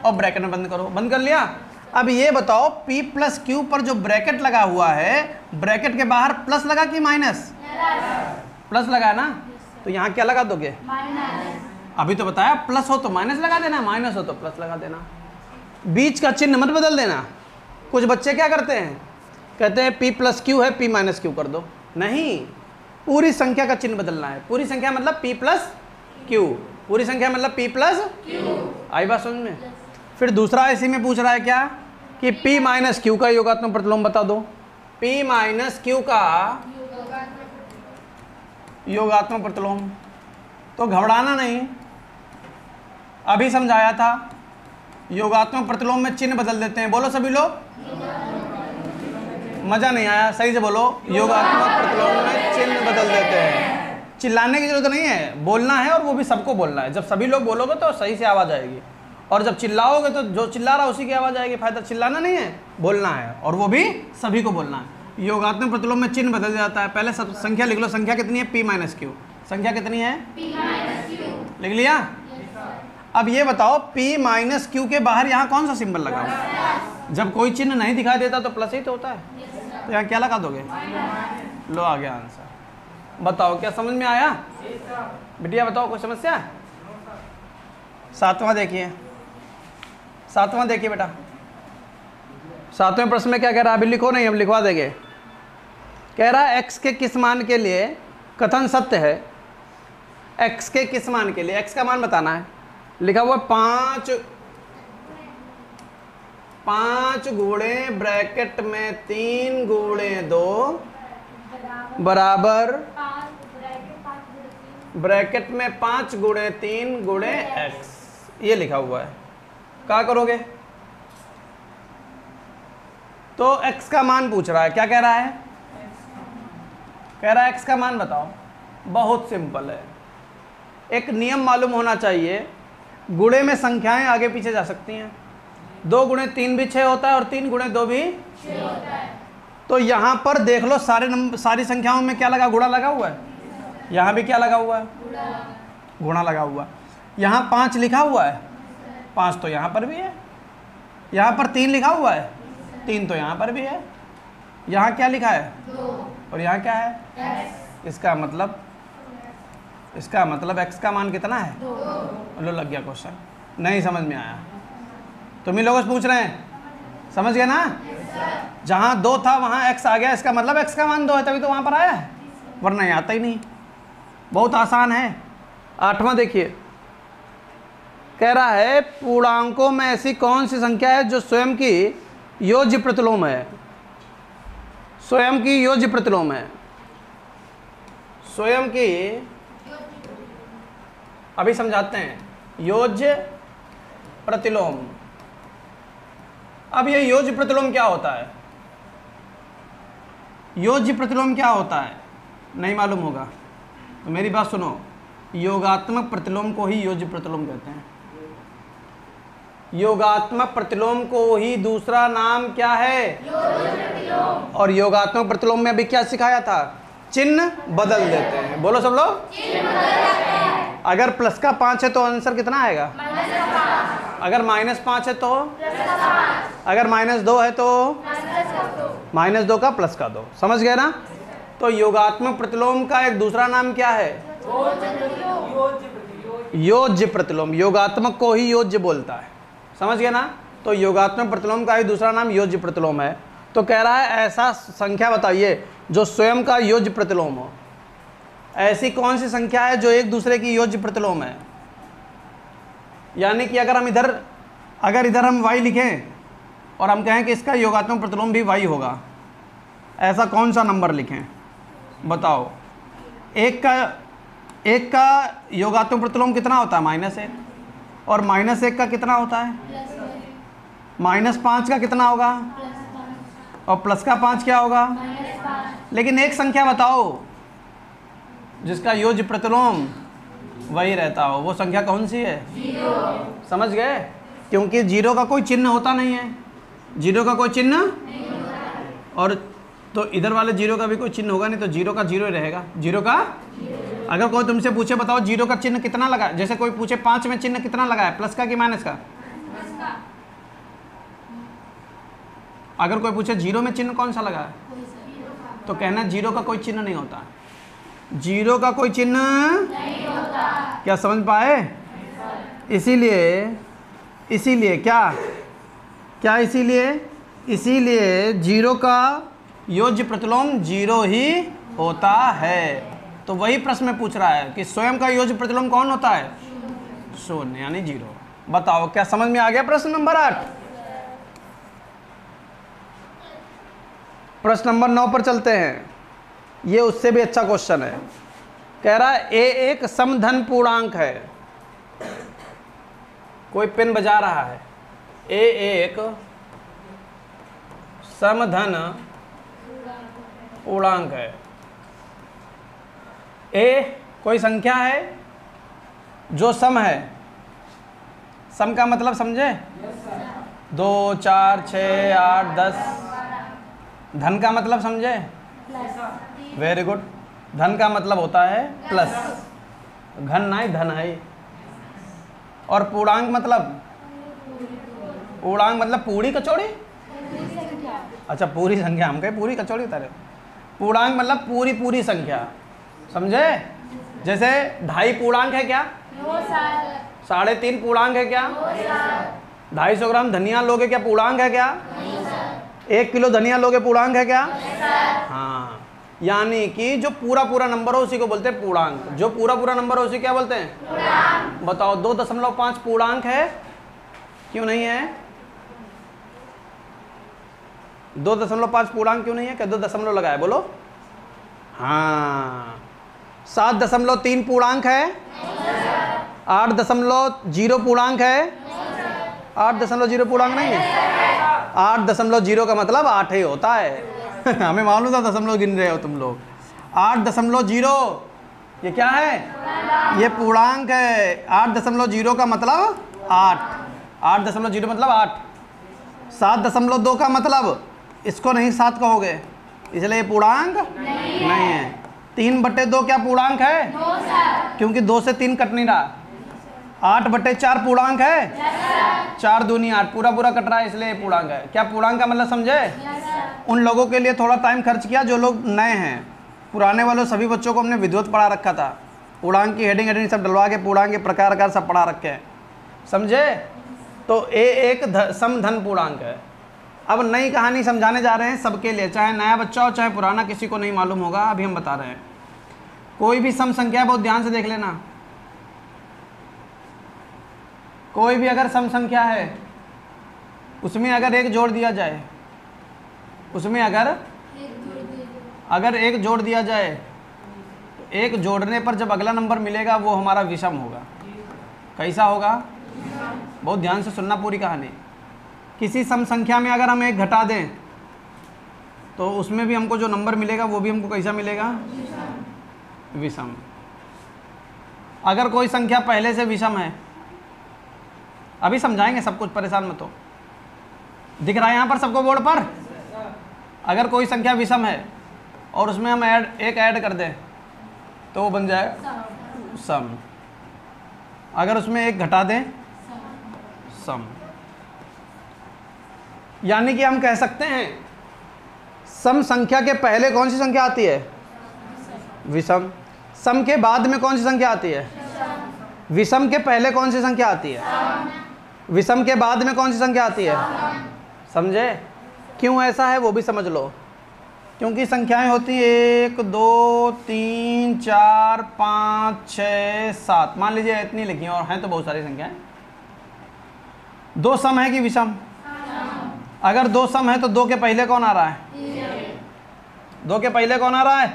और ब्रैकेट में बंद करो। बंद कर लिया। अब ये बताओ P प्लस Q पर जो ब्रैकेट लगा हुआ है, ब्रैकेट के बाहर प्लस लगा कि माइनस? प्लस लगा ना, तो यहाँ क्या लगा दोगे? अभी तो बताया, प्लस हो तो माइनस लगा देना, माइनस हो तो प्लस लगा देना। बीच का चिन्ह मत बदल देना। कुछ बच्चे क्या करते हैं, कहते हैं P प्लस Q है, P माइनस Q कर दो। नहीं, पूरी संख्या का चिन्ह बदलना है। पूरी संख्या मतलब P प्लस Q, पूरी संख्या मतलब P प्लस Q। आई बात समझ में? फिर दूसरा इसी में पूछ रहा है क्या, कि P माइनस Q का योगात्मक प्रतिलोम बता दो। P माइनस Q का योगात्मक प्रतिलोम, तो घबराना नहीं, अभी समझाया था। योगात्मक प्रतिलोम में चिन्ह बदल देते हैं। बोलो सभी लोग, मजा नहीं आया, सही से बोलो। योगात्मक प्रतिलोम में चिन्ह बदल देते हैं। चिल्लाने की जरूरत नहीं है, बोलना है, और वो भी सबको बोलना है। जब सभी लोग बोलोगे तो सही से आवाज आएगी, और जब चिल्लाओगे तो जो चिल्ला रहा उसी की आवाज आएगी। फायदा चिल्लाना नहीं है, बोलना है, और वो भी सभी को बोलना है। योगात्मक प्रतिलोम में चिन्ह बदल जाता है। पहले सब संख्या लिख लो। संख्या कितनी है? P minus Q। संख्या कितनी है? P minus Q। लिख लिया? अब ये बताओ, P माइनस Q के बाहर यहाँ कौन सा सिंबल लगा हुआ? जब कोई चिन्ह नहीं दिखाई देता तो प्लस ही तो होता है। तो यहाँ क्या लगा दोगे? लो, आ गया आंसर। बताओ, क्या समझ में आया? बिटिया बताओ, कोई समस्या? सातवां देखिए, सातवां देखिए बेटा। सातवें प्रश्न में क्या कह रहा है? अभी लिखो नहीं, अब लिखवा देंगे। कह रहा है x के किस मान के लिए कथन सत्य है? x के किस मान के लिए? x का मान बताना है। लिखा हुआ 5 गुणे ब्रैकेट में 3 गुणे 2 बराबर ब्रैकेट में 5 गुणे 3 गुणे x, ये लिखा हुआ है। क्या करोगे? तो x का मान पूछ रहा है। क्या कह रहा है? कह रहा है x का मान बताओ। बहुत सिंपल है, एक नियम मालूम होना चाहिए। गुणे में संख्याएं आगे पीछे जा सकती हैं। 2 गुणे 3 भी 6 होता है, और 3 गुणे 2 भी 6 होता है। तो यहाँ पर देख लो, सारी संख्याओं में क्या लगा? गुणा लगा हुआ है। यहाँ भी क्या लगा हुआ है? गुणा लगा हुआ। यहाँ 5 लिखा हुआ है, 5 तो यहाँ पर भी है। यहाँ पर 3 लिखा हुआ है, 3 तो यहाँ पर भी है। यहाँ क्या लिखा है? 2। और यहाँ क्या है? इसका मतलब x का मान कितना है? 2। लो, लग गया क्वेश्चन। नहीं समझ में आया? तुम ही लोग पूछ रहे हैं, समझ गए ना? जहाँ 2 था वहाँ x आ गया, इसका मतलब x का मान 2 है, तभी तो वहाँ पर आया है, वरना ये आता ही नहीं। बहुत आसान है। आठवां देखिए, कह रहा है पूर्णांकों में ऐसी कौन सी संख्या है जो स्वयं की योज्य प्रतिलोम है? स्वयं की योज्य प्रतिलोम है। स्वयं की, अभी समझाते हैं, योज्य प्रतिलोम। अब ये योज्य प्रतिलोम क्या होता है? योज्य प्रतिलोम क्या होता है? नहीं मालूम होगा तो मेरी बात सुनो। योगात्मक प्रतिलोम को ही योज्य प्रतिलोम कहते हैं। योगात्मक प्रतिलोम को ही दूसरा नाम क्या है? योज्य प्रतिलोम। और योगात्मक प्रतिलोम में अभी क्या सिखाया था? चिन्ह बदल देते हैं। बोलो सब लोग, चिन्ह बदल देते हैं। अगर प्लस का 5 है तो आंसर कितना आएगा? अगर -5 है तो, अगर -2 है तो -2 का प्लस का 2। समझ गए ना? तो योगात्मक प्रतिलोम का एक दूसरा नाम क्या है? योज्य प्रतिलोम। योगात्मक को ही योज्य बोलता है। समझ गए ना? तो योगात्मक प्रतिलोम का ही दूसरा नाम योज्य प्रतिलोम है। तो कह रहा है ऐसा संख्या बताइए जो स्वयं का योज्य प्रतिलोम हो। ऐसी कौन सी संख्या है जो एक दूसरे की योज्य प्रतिलोम है? यानी कि अगर इधर हम y लिखें और हम कहें कि इसका योगात्मक प्रतिलोम भी y होगा, ऐसा कौन सा नंबर लिखें बताओ? एक का योगात्मक प्रतिलोम कितना होता है? -1। और -1 का कितना होता है? -5 का कितना होगा? और प्लस का 5 क्या होगा? लेकिन एक संख्या बताओ जिसका योज्य प्रतिलोम वही रहता हो। वो संख्या कौन सी है? 0। समझ गए? क्योंकि 0 का कोई चिन्ह होता नहीं है। 0 का कोई चिन्ह नहीं होता है। और तो इधर वाले 0 का भी कोई चिन्ह होगा नहीं, तो 0 का 0 ही रहेगा। 0 का अगर कोई तुमसे पूछे बताओ 0 का चिन्ह कितना लगा, जैसे कोई पूछे 5 में चिन्ह कितना लगा है, प्लस का कि माइनस का? अगर कोई पूछे 0 में चिन्ह कौन सा लगा है, तो कहना 0 का कोई चिन्ह नहीं होता। 0 का कोई चिन्ह नहीं होता। क्या समझ पाए? इसीलिए क्या इसीलिए 0 का योज्य प्रतिलोम 0 ही होता है। तो वही प्रश्न में पूछ रहा है कि स्वयं का योज्य प्रतिलोम कौन होता है? 0 यानी 0। बताओ क्या समझ में आ गया? प्रश्न नंबर 8। प्रश्न नंबर 9 पर चलते हैं। ये उससे भी अच्छा क्वेश्चन है। कह रहा है a एक समधन पूर्णांक है। कोई पेन बजा रहा है। a एक समधन पूर्णांक है। a कोई संख्या है जो सम है। सम का मतलब समझे? 2, 4, 6, 8, 10। धन का मतलब समझे? Very good. धन का मतलब होता है प्लस। घन नहीं, धन है। और पूर्णांक मतलब पूरी कचौड़ी। अच्छा, पूरी संख्या। हम कहे पूरी कचौड़ी तारे। पूर्णांक मतलब पूरी संख्या। समझे? जैसे 2.5 पूर्णांक है क्या? 3.5 पूर्णांक है क्या? 250 ग्राम धनिया लोगे क्या पूर्णांक है क्या? 1 किलो धनिया लोगे पूर्णांक है क्या? हाँ, यानी कि जो पूरा नंबर हो उसी को बोलते हैं पूर्णांक। जो पूरा नंबर हो उसी क्या बोलते हैं? पूर्णांक। बताओ 2.5 पूर्णांक है? क्यों नहीं है? 2.5 पूर्णांक क्यों नहीं है? क्या 2 दशमलव लगाए? बोलो। हाँ। 7.3 पूर्णांक है? 8.0 पूर्णांक है? 8.0 पूर्णांक नहीं है। 8.0 का मतलब 8 ही होता है। हमें मालूम था दशमलव गिन रहे हो तुम लोग। 8.0 ये क्या है? ये पूर्णांक है। 8.0 का मतलब 8। 8.0 मतलब 8। 7.2 का मतलब इसको नहीं 7 कहोगे, इसलिए ये पूर्णांक नहीं है। 3/2 क्या पूर्णांक है? क्योंकि 2 से 3 कट नहीं रहा। 8/4 पूर्णांक है? 4 दूनी 8, पूरा कट रहा है, इसलिए पूर्णांक है। क्या पूर्णांक का मतलब समझे? उन लोगों के लिए थोड़ा टाइम खर्च किया जो लोग नए हैं। पुराने वालों सभी बच्चों को हमने विधिवत पढ़ा रखा था। पूर्णांक की हेडिंग सब डलवा के पूर्णांक के प्रकार सब पढ़ा रखे हैं। समझे? तो a एक समधन पूर्णांक है। अब नई कहानी समझाने जा रहे हैं सबके लिए, चाहे नया बच्चा हो चाहे पुराना, किसी को नहीं मालूम होगा। अभी हम बता रहे हैं। कोई भी सम संख्या बहुत ध्यान से देख लेना। कोई भी अगर सम संख्या है उसमें अगर एक जोड़ दिया जाए, उसमें अगर एक जोड़ दिया जाए तो एक जोड़ने पर जब अगला नंबर मिलेगा वो हमारा विषम होगा। कैसा होगा? बहुत ध्यान से सुनना पूरी कहानी। किसी सम संख्या में अगर हम एक घटा दें तो उसमें भी हमको जो नंबर मिलेगा वो भी हमको कैसा मिलेगा? विषम। अगर कोई संख्या पहले से विषम है, अभी समझाएंगे सब कुछ, परेशान मत हो। दिख रहा है यहाँ पर सबको बोर्ड पर? अगर कोई संख्या विषम है और उसमें हम एक ऐड कर दें तो वो बन जाएगा सम। अगर उसमें एक घटा दें सम। यानी कि हम कह सकते हैं सम संख्या के पहले कौन सी संख्या आती है? विषम। सम के बाद में कौन सी संख्या आती है? विषम के पहले कौन सी संख्या आती है? विषम के बाद में कौन सी संख्या आती है? समझे? क्यों ऐसा है वो भी समझ लो। क्योंकि संख्याएं होती 1 2 3 4 5 6 7, मान लीजिए इतनी लिखी और हैं तो बहुत सारी संख्याएं। दो सम है कि विषम? अगर दो सम है तो दो के पहले कौन आ रहा है? दो के पहले कौन आ रहा है?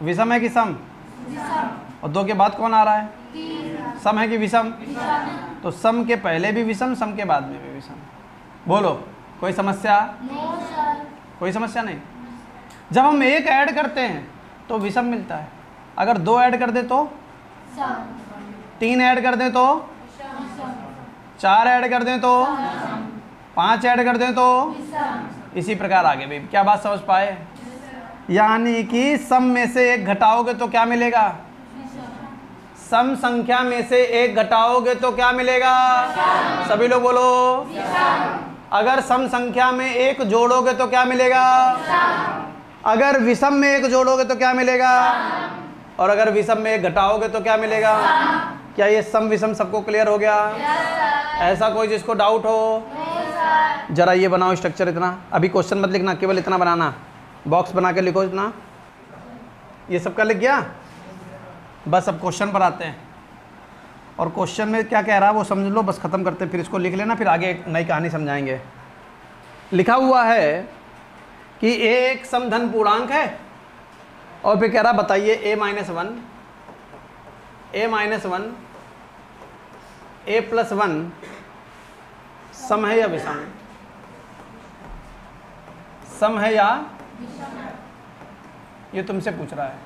विषम है कि सम? और दो के बाद कौन आ रहा है? सम है कि विषम? तो सम के पहले भी विषम, सम के बाद में भी विषम। बोलो कोई समस्या? कोई समस्या नहीं। जब हम एक ऐड करते हैं तो विषम मिलता है, अगर दो ऐड कर दे तो, तीन ऐड कर दें तो, चार ऐड कर दें तो, पांच ऐड कर दें तो, इसी प्रकार आगे भी। क्या बात समझ पाए? यानी कि सम में से एक घटाओगे तो क्या मिलेगा? सम संख्या में से एक घटाओगे तो क्या मिलेगा? सभी लोग बोलो। अगर सम संख्या में एक जोड़ोगे तो क्या मिलेगा? अगर विषम में एक जोड़ोगे तो क्या मिलेगा? और अगर विषम में एक घटाओगे तो क्या मिलेगा? क्या ये सम विषम सबको क्लियर हो गया? ऐसा कोई जिसको डाउट हो? जरा ये बनाओ स्ट्रक्चर इतना। अभी क्वेश्चन मत लिखना, केवल इतना बनाना, बॉक्स बना के लिखो इतना। ये सबका लिख गया? बस अब क्वेश्चन पर आते हैं। और क्वेश्चन में क्या कह रहा है वो समझ लो, बस ख़त्म करते हैं, फिर इसको लिख लेना, फिर आगे एक नई कहानी समझाएंगे। लिखा हुआ है कि एक समधन पूर्णांक है और फिर कह रहा बताइए a - 1 a + 1 सम है या विषम? सम है या? ये तुमसे पूछ रहा है,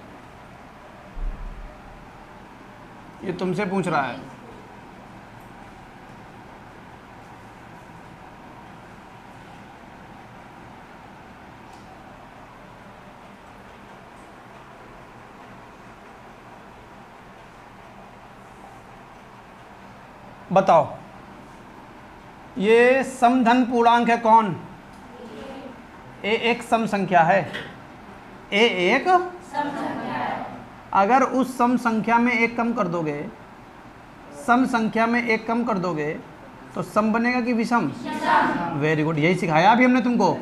ये तुमसे पूछ रहा है। बताओ ये समधन पूर्णांक है कौन? ए एक सम संख्या है। ए एक सम संख्या है। अगर उस सम संख्या में एक कम कर दोगे, सम संख्या में एक कम कर दोगे तो सम बनेगा कि विषम? वेरी गुड, यही सिखाया अभी हमने तुमको।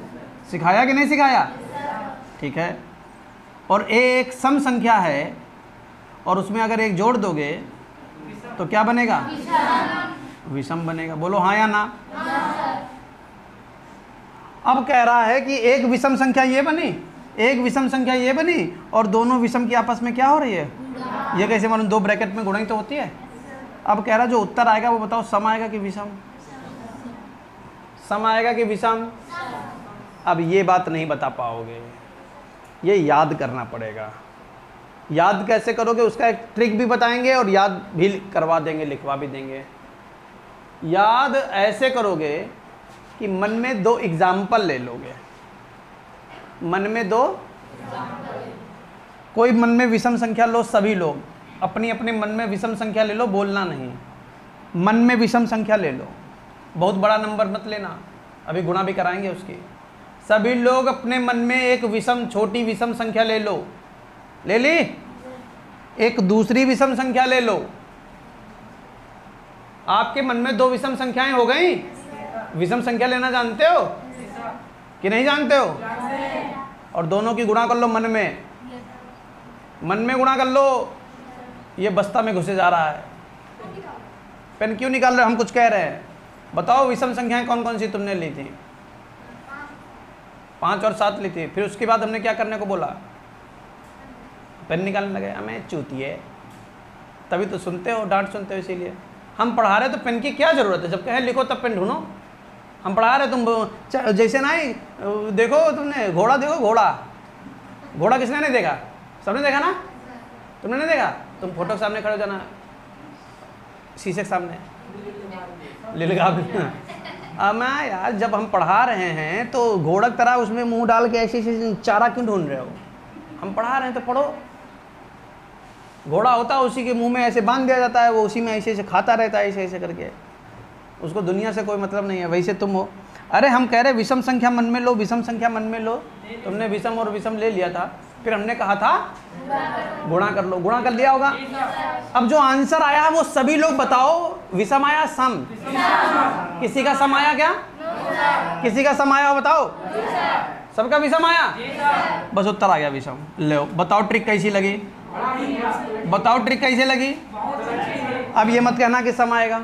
सिखाया कि नहीं सिखाया? ठीक है। और ए एक सम संख्या है और उसमें अगर एक जोड़ दोगे तो क्या बनेगा? विषम बनेगा। बोलो हाँ या ना? अब कह रहा है कि एक विषम संख्या ये बनी, एक विषम संख्या ये बनी और दोनों विषम की आपस में क्या हो रही है? ये कैसे मालूम? दो ब्रैकेट में गुणा ही तो होती है। अब कह रहा जो उत्तर आएगा वो बताओ, सम आएगा कि विषम? सम आएगा कि विषम? अब ये बात नहीं बता पाओगे, ये याद करना पड़ेगा। याद कैसे करोगे उसका एक ट्रिक भी बताएंगे और याद भी करवा देंगे, लिखवा भी देंगे। याद ऐसे करोगे कि मन में दो एग्जाम्पल ले लोगे। मन में दो, कोई मन में विषम संख्या लो, सभी लोग अपनी अपने मन में विषम संख्या ले लो, बोलना नहीं। मन में विषम संख्या ले लो, बहुत बड़ा नंबर मत लेना, अभी गुणा भी कराएंगे उसकी। सभी लोग अपने मन में एक विषम, छोटी विषम संख्या ले लो। ले ली? एक दूसरी विषम संख्या ले लो। आपके मन में दो विषम संख्याएं हो गई। विषम संख्या लेना जानते हो कि नहीं जानते हो? और दोनों की गुणा कर लो मन में, मन में गुणा कर लो। ये बस्ता में घुसे जा रहा है। पेन क्यों निकाल रहे हो? हम कुछ कह रहे हैं। बताओ विषम संख्याएं कौन कौन सी तुमने ली थी? 5 और 7 ली थी। फिर उसके बाद हमने क्या करने को बोला? पेन निकालने लगे। हमें चूतिए, तभी तो सुनते हो, डांट सुनते हो। इसीलिए हम पढ़ा रहे तो पेन की क्या ज़रूरत है? जब कहें लिखो तब पेन ढूंढो। हम पढ़ा रहे, तुम जैसे ना ही देखो, तुमने घोड़ा देखो, घोड़ा घोड़ा किसने नहीं देखा? सबने देखा ना? तुमने नहीं देखा? तुम फोटो के सामने खड़े हो जाना, शीशे के सामने लिलगा। मैं यार, जब हम पढ़ा रहे हैं तो घोड़ा की तरह उसमें मुंह डाल के ऐसे ऐसे चारा क्यों ढूंढ रहे हो? हम पढ़ा रहे हैं तो पढ़ो। घोड़ा होता है उसी के मुंह में ऐसे बांध दिया जाता है, वो उसी में ऐसे ऐसे खाता रहता है, ऐसे ऐसे करके, उसको दुनिया से कोई मतलब नहीं है। वैसे तुम हो, अरे हम कह रहे विषम संख्या मन में लो, विषम संख्या मन में लो, तुमने विषम और विषम ले लिया था, फिर हमने कहा था गुणा कर लो, गुणा कर लिया होगा। अब जो आंसर आया वो सभी लोग बताओ, विषम आया सम, किसी का सम आया क्या, किसी का सम आया बताओ, सबका विषम आया, बस उत्तर आ गया विषम। लो बताओ ट्रिक कैसी लगी, बताओ ट्रिक कैसे लगी। अब ये मत कहना कि सम आएगा।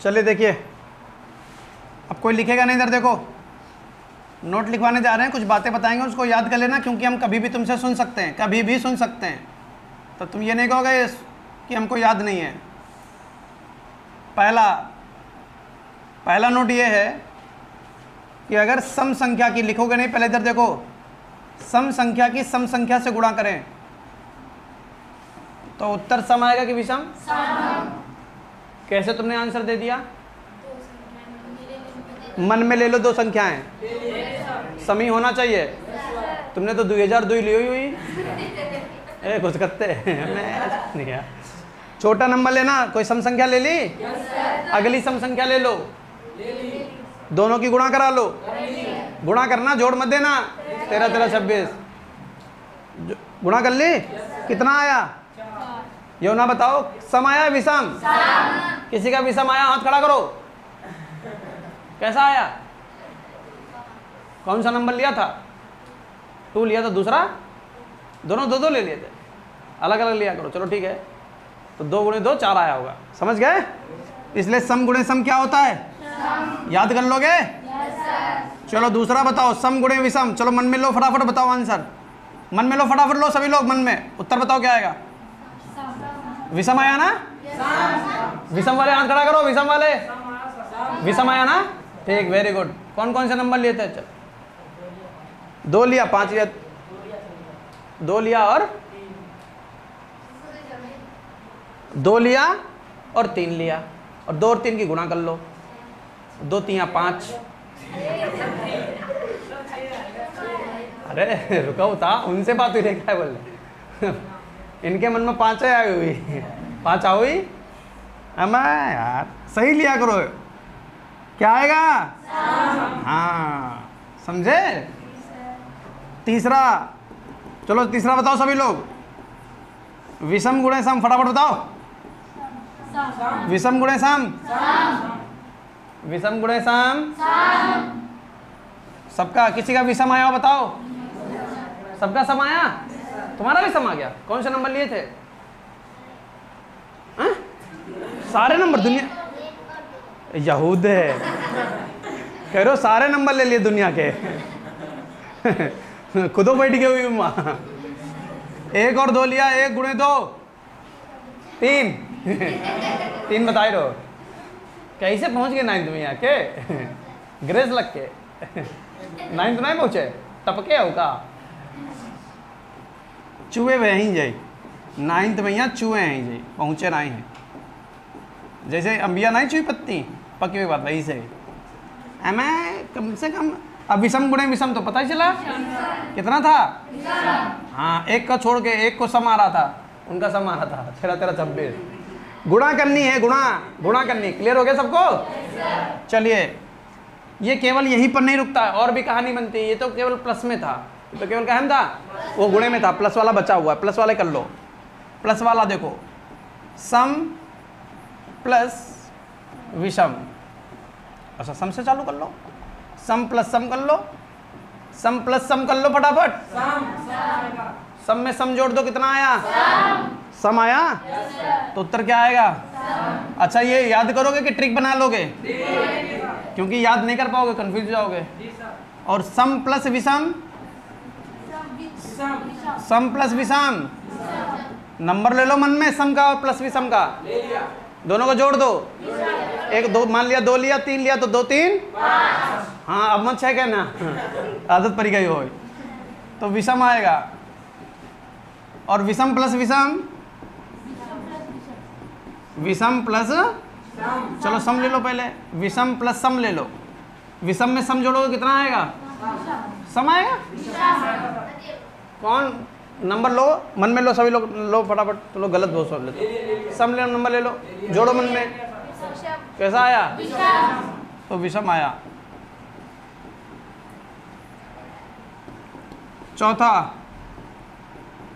चलिए देखिए, अब कोई लिखेगा नहीं, इधर देखो नोट लिखवाने जा रहे हैं, कुछ बातें बताएंगे, उसको याद कर लेना, क्योंकि हम कभी भी तुमसे सुन सकते हैं, कभी भी सुन सकते हैं, तो तुम ये नहीं कहोगे कि हमको याद नहीं है। पहला नोट ये है कि अगर सम संख्या की लिखोगे नहीं, पहले इधर देखो, सम संख्या की सम संख्या से गुणा करें तो उत्तर सम आएगा कि विषम? कैसे तुमने आंसर दे दिया? मन में ले लो दो संख्याएं, समी होना चाहिए। तुमने तो 2002 ली हुई ए कुछ करते नहीं यार। छोटा नंबर लेना, कोई सम संख्या ले ली, अगली सम संख्या ले लो, दोनों की गुणा करा लो, गुणा करना, जोड़ मत देना। 13 13 26 गुणा कर ली, कितना आया? यो ना बताओ, सम आया विषम? किसी का विषम आया हाथ खड़ा करो। कैसा आया? कौन सा नंबर लिया था? 2 लिया था, दूसरा दोनों 2 2 ले लिए थे, अलग अलग लिया करो। चलो ठीक है, तो 2 गुणे 2 4 आया होगा, समझ गए? इसलिए सम गुणे सम क्या होता है? याद कर लोगे? चलो दूसरा बताओ, सम गुणे विषम। चलो मन में लो, फटाफट बताओ आंसर, मन में लो, फटाफट लो सभी लोग मन में, उत्तर बताओ क्या आएगा? विषम आया ना? विषम वाले हाथ खड़ा करो, विषम वाले, विषम आया ना? ठीक, वेरी गुड। कौन कौन से नंबर लिए थे? चल 2 लिया, 5 लिया, 2 लिया और 2 लिया और 3 लिया, और 2 और 3 की गुणा कर लो, 2 3 5। अरे रुको था, उनसे बात हुई, क्या बोल इनके मन में 5 आई हुई, 5 आ हुई। मैं यार सही लिया करो, क्या आएगा? हाँ समझे? तीसरा, चलो तीसरा बताओ सभी लोग, विषम गुणे सम, फटाफट बताओ। विषम गुणे सम, विषम गुणे सम, सबका, किसी का विषम आया हो बताओ? सबका सम आया? तुम्हारा भी सम आ गया? कौन से नंबर लिए थे? हा? सारे नंबर दुनिया यहूद है, कह रहे हो सारे नंबर ले लिए दुनिया के खुदो बैठ गए हुई वहाँ। 1 और 2 लिया, 1 गुणे 2 3 3 बताए रहो। कैसे पहुँच गए 9th में आके? ग्रेस लग के 9th नहीं पहुँचे, टपके हो का? चूहे वहीं जाए 9th में, यहाँ चूहे हैं जी, पहुँचे नहीं हैं। जैसे अंबिया नहीं चुई पत्ती पकी हुई बात, वही से मैं कम से कम। अब विषम गुणे विषम तो पता ही चला कितना था? हाँ, 1 का छोड़ के 1 को सम आ रहा था, उनका सम आ रहा था 13 13 26। गुणा करनी है, गुणा करनी। क्लियर हो गया सबको? चलिए, ये केवल यहीं पर नहीं रुकता है, और भी कहानी बनती है। ये तो केवल प्लस में था, तो केवल कहाँ था? वो गुणे में था, प्लस वाला बचा हुआ है, प्लस वाले कर लो। प्लस वाला देखो, सम प्लस विषम। अच्छा, सम से चालू कर लो, सम प्लस सम कर लो, सम प्लस सम कर लो फटाफट। सम में सम जोड़ दो, कितना आया? सम आया, तो उत्तर क्या आएगा? अच्छा, ये याद करोगे कि ट्रिक बना लोगे? क्योंकि याद नहीं कर पाओगे, कंफ्यूज हो जाओगे। और सम प्लस विषम, सम प्लस विषम, नंबर ले लो मन में, सम का और प्लस विषम का, दोनों को जोड़ दो। 1 2 मान लिया, 2 लिया, 3 लिया, तो 2 3 हाँ, अब मत 6 कहना, आदत पड़ गई हो। तो विषम आएगा, और विषम प्लस विषम, विषम प्लस, चलो सम ले लो पहले, विषम प्लस सम ले लो। विषम में सम जोड़ोगे कितना आएगा? सम आएगा। कौन नंबर लो, मन में लो, सभी लोग लो फटाफट। तो लोग गलत बहुत सोच लेते। सम ले, नंबर ले लो, जोड़ो मन में। कैसा आया? तो विषम आया। चौथा,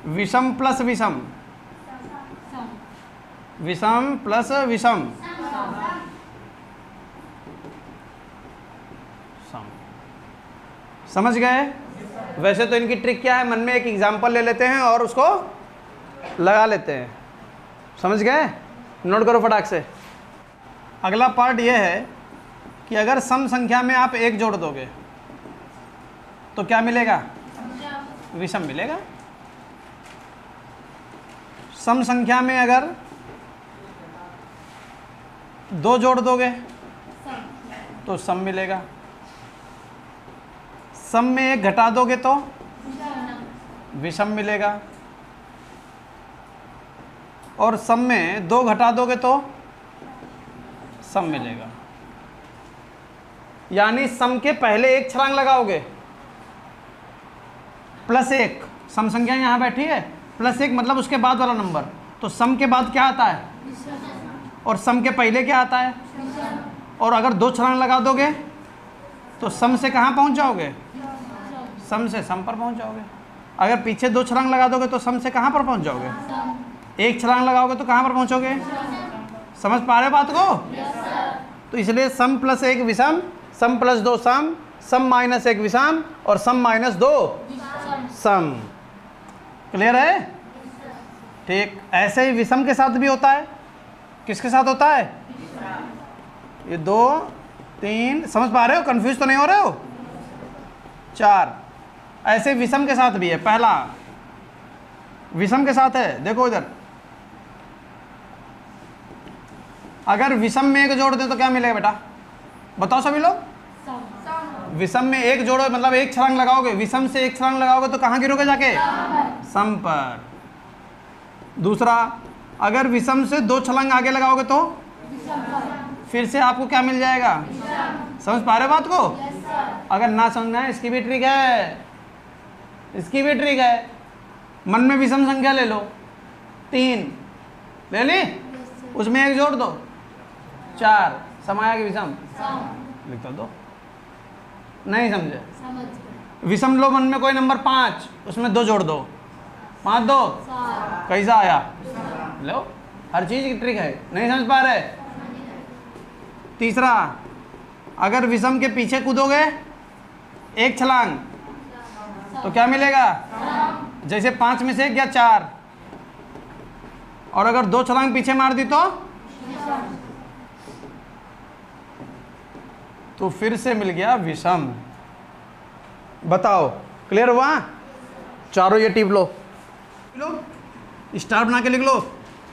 विषम प्लस विषम, विषम प्लस विषम, सम। समझ गए? वैसे तो इनकी ट्रिक क्या है, मन में एक एग्जाम्पल ले लेते हैं और उसको लगा लेते हैं। समझ गए? नोट करो फटाक से। अगला पार्ट ये है कि अगर सम संख्या में आप एक जोड़ दोगे तो क्या मिलेगा? विषम मिलेगा। सम संख्या में अगर दो जोड़ दोगे तो सम मिलेगा। सम में एक घटा दोगे तो विषम मिलेगा। और सम में दो घटा दोगे तो सम मिलेगा। यानी सम के पहले एक छलांग लगाओगे, प्लस एक, सम संख्या यहां बैठी है, प्लस एक मतलब उसके बाद वाला नंबर, तो सम के बाद क्या आता है? और सम के पहले क्या आता है? और अगर दो छलांग लगा दोगे तो सम से कहां पहुंच जाओगे? सम से सम पर पहुंच जाओगे। अगर पीछे दो छलांग लगा दोगे तो सम से कहां पर पहुंच जाओगे? एक छलांग लगाओगे तो कहां पर पहुंचोगे? समझ पा रहे बात को? तो इसलिए सम प्लस एक विषम, सम प्लस दो सम, सम माइनस एक विषम और सम माइनस दो सम। क्लियर है? ठीक। ऐसे ही विषम के साथ भी होता है। किसके साथ होता है? ये दो तीन, समझ पा रहे हो? कंफ्यूज तो नहीं हो रहे हो? चार। ऐसे विषम के साथ भी है। पहला विषम के साथ है, देखो इधर, अगर विषम में एक जोड़ दें तो क्या मिलेगा बेटा? बताओ सभी लोग। विषम में एक जोड़ो मतलब एक छलांग लगाओगे, विषम से एक छलांग लगाओगे तो कहाँ गिरोगे जाके? सम पर। दूसरा, अगर विषम से दो छलांग आगे लगाओगे तो फिर से आपको क्या मिल जाएगा? समझ पा रहे बात को? अगर ना समझना है, इसकी भी ट्रिक है, इसकी भी ट्रिक है। मन में विषम संख्या ले लो, 3 ले ली, उसमें एक जोड़ दो, 4, सम आया कि विषम? लिख दो। नहीं समझे? विषम लो मन में कोई नंबर 5, उसमें 2 जोड़ दो, 5 2 कैसा आया? लो, हर चीज की ट्रिक है। नहीं समझ पा रहे? तीसरा, अगर विषम के पीछे कूदोगे एक छलांग तो क्या मिलेगा? जैसे 5 में से 1 या 4, और अगर 2 छलांग पीछे मार दी तो फिर से मिल गया विषम। बताओ, क्लियर हुआ? चारों ये टिप लो, स्टार बना के लिख लो।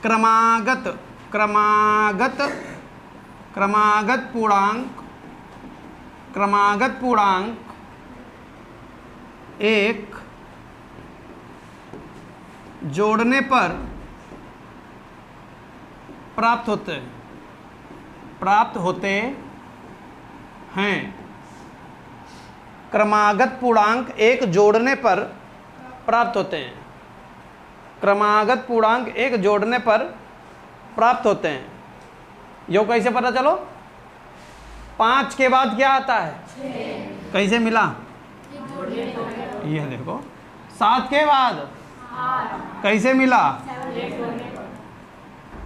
क्रमागत, क्रमागत, क्रमागत पूर्णांक, क्रमागत पूर्णांक एक जोड़ने पर प्राप्त होते हैं। क्रमागत पूर्णांक एक जोड़ने पर प्राप्त होते हैं। क्रमागत पूर्णांक एक जोड़ने पर प्राप्त होते हैं। यो कैसे पता चलो? 5 के बाद क्या आता है? 6। कैसे मिला? ये देखो। 7 के बाद 8। कैसे मिला?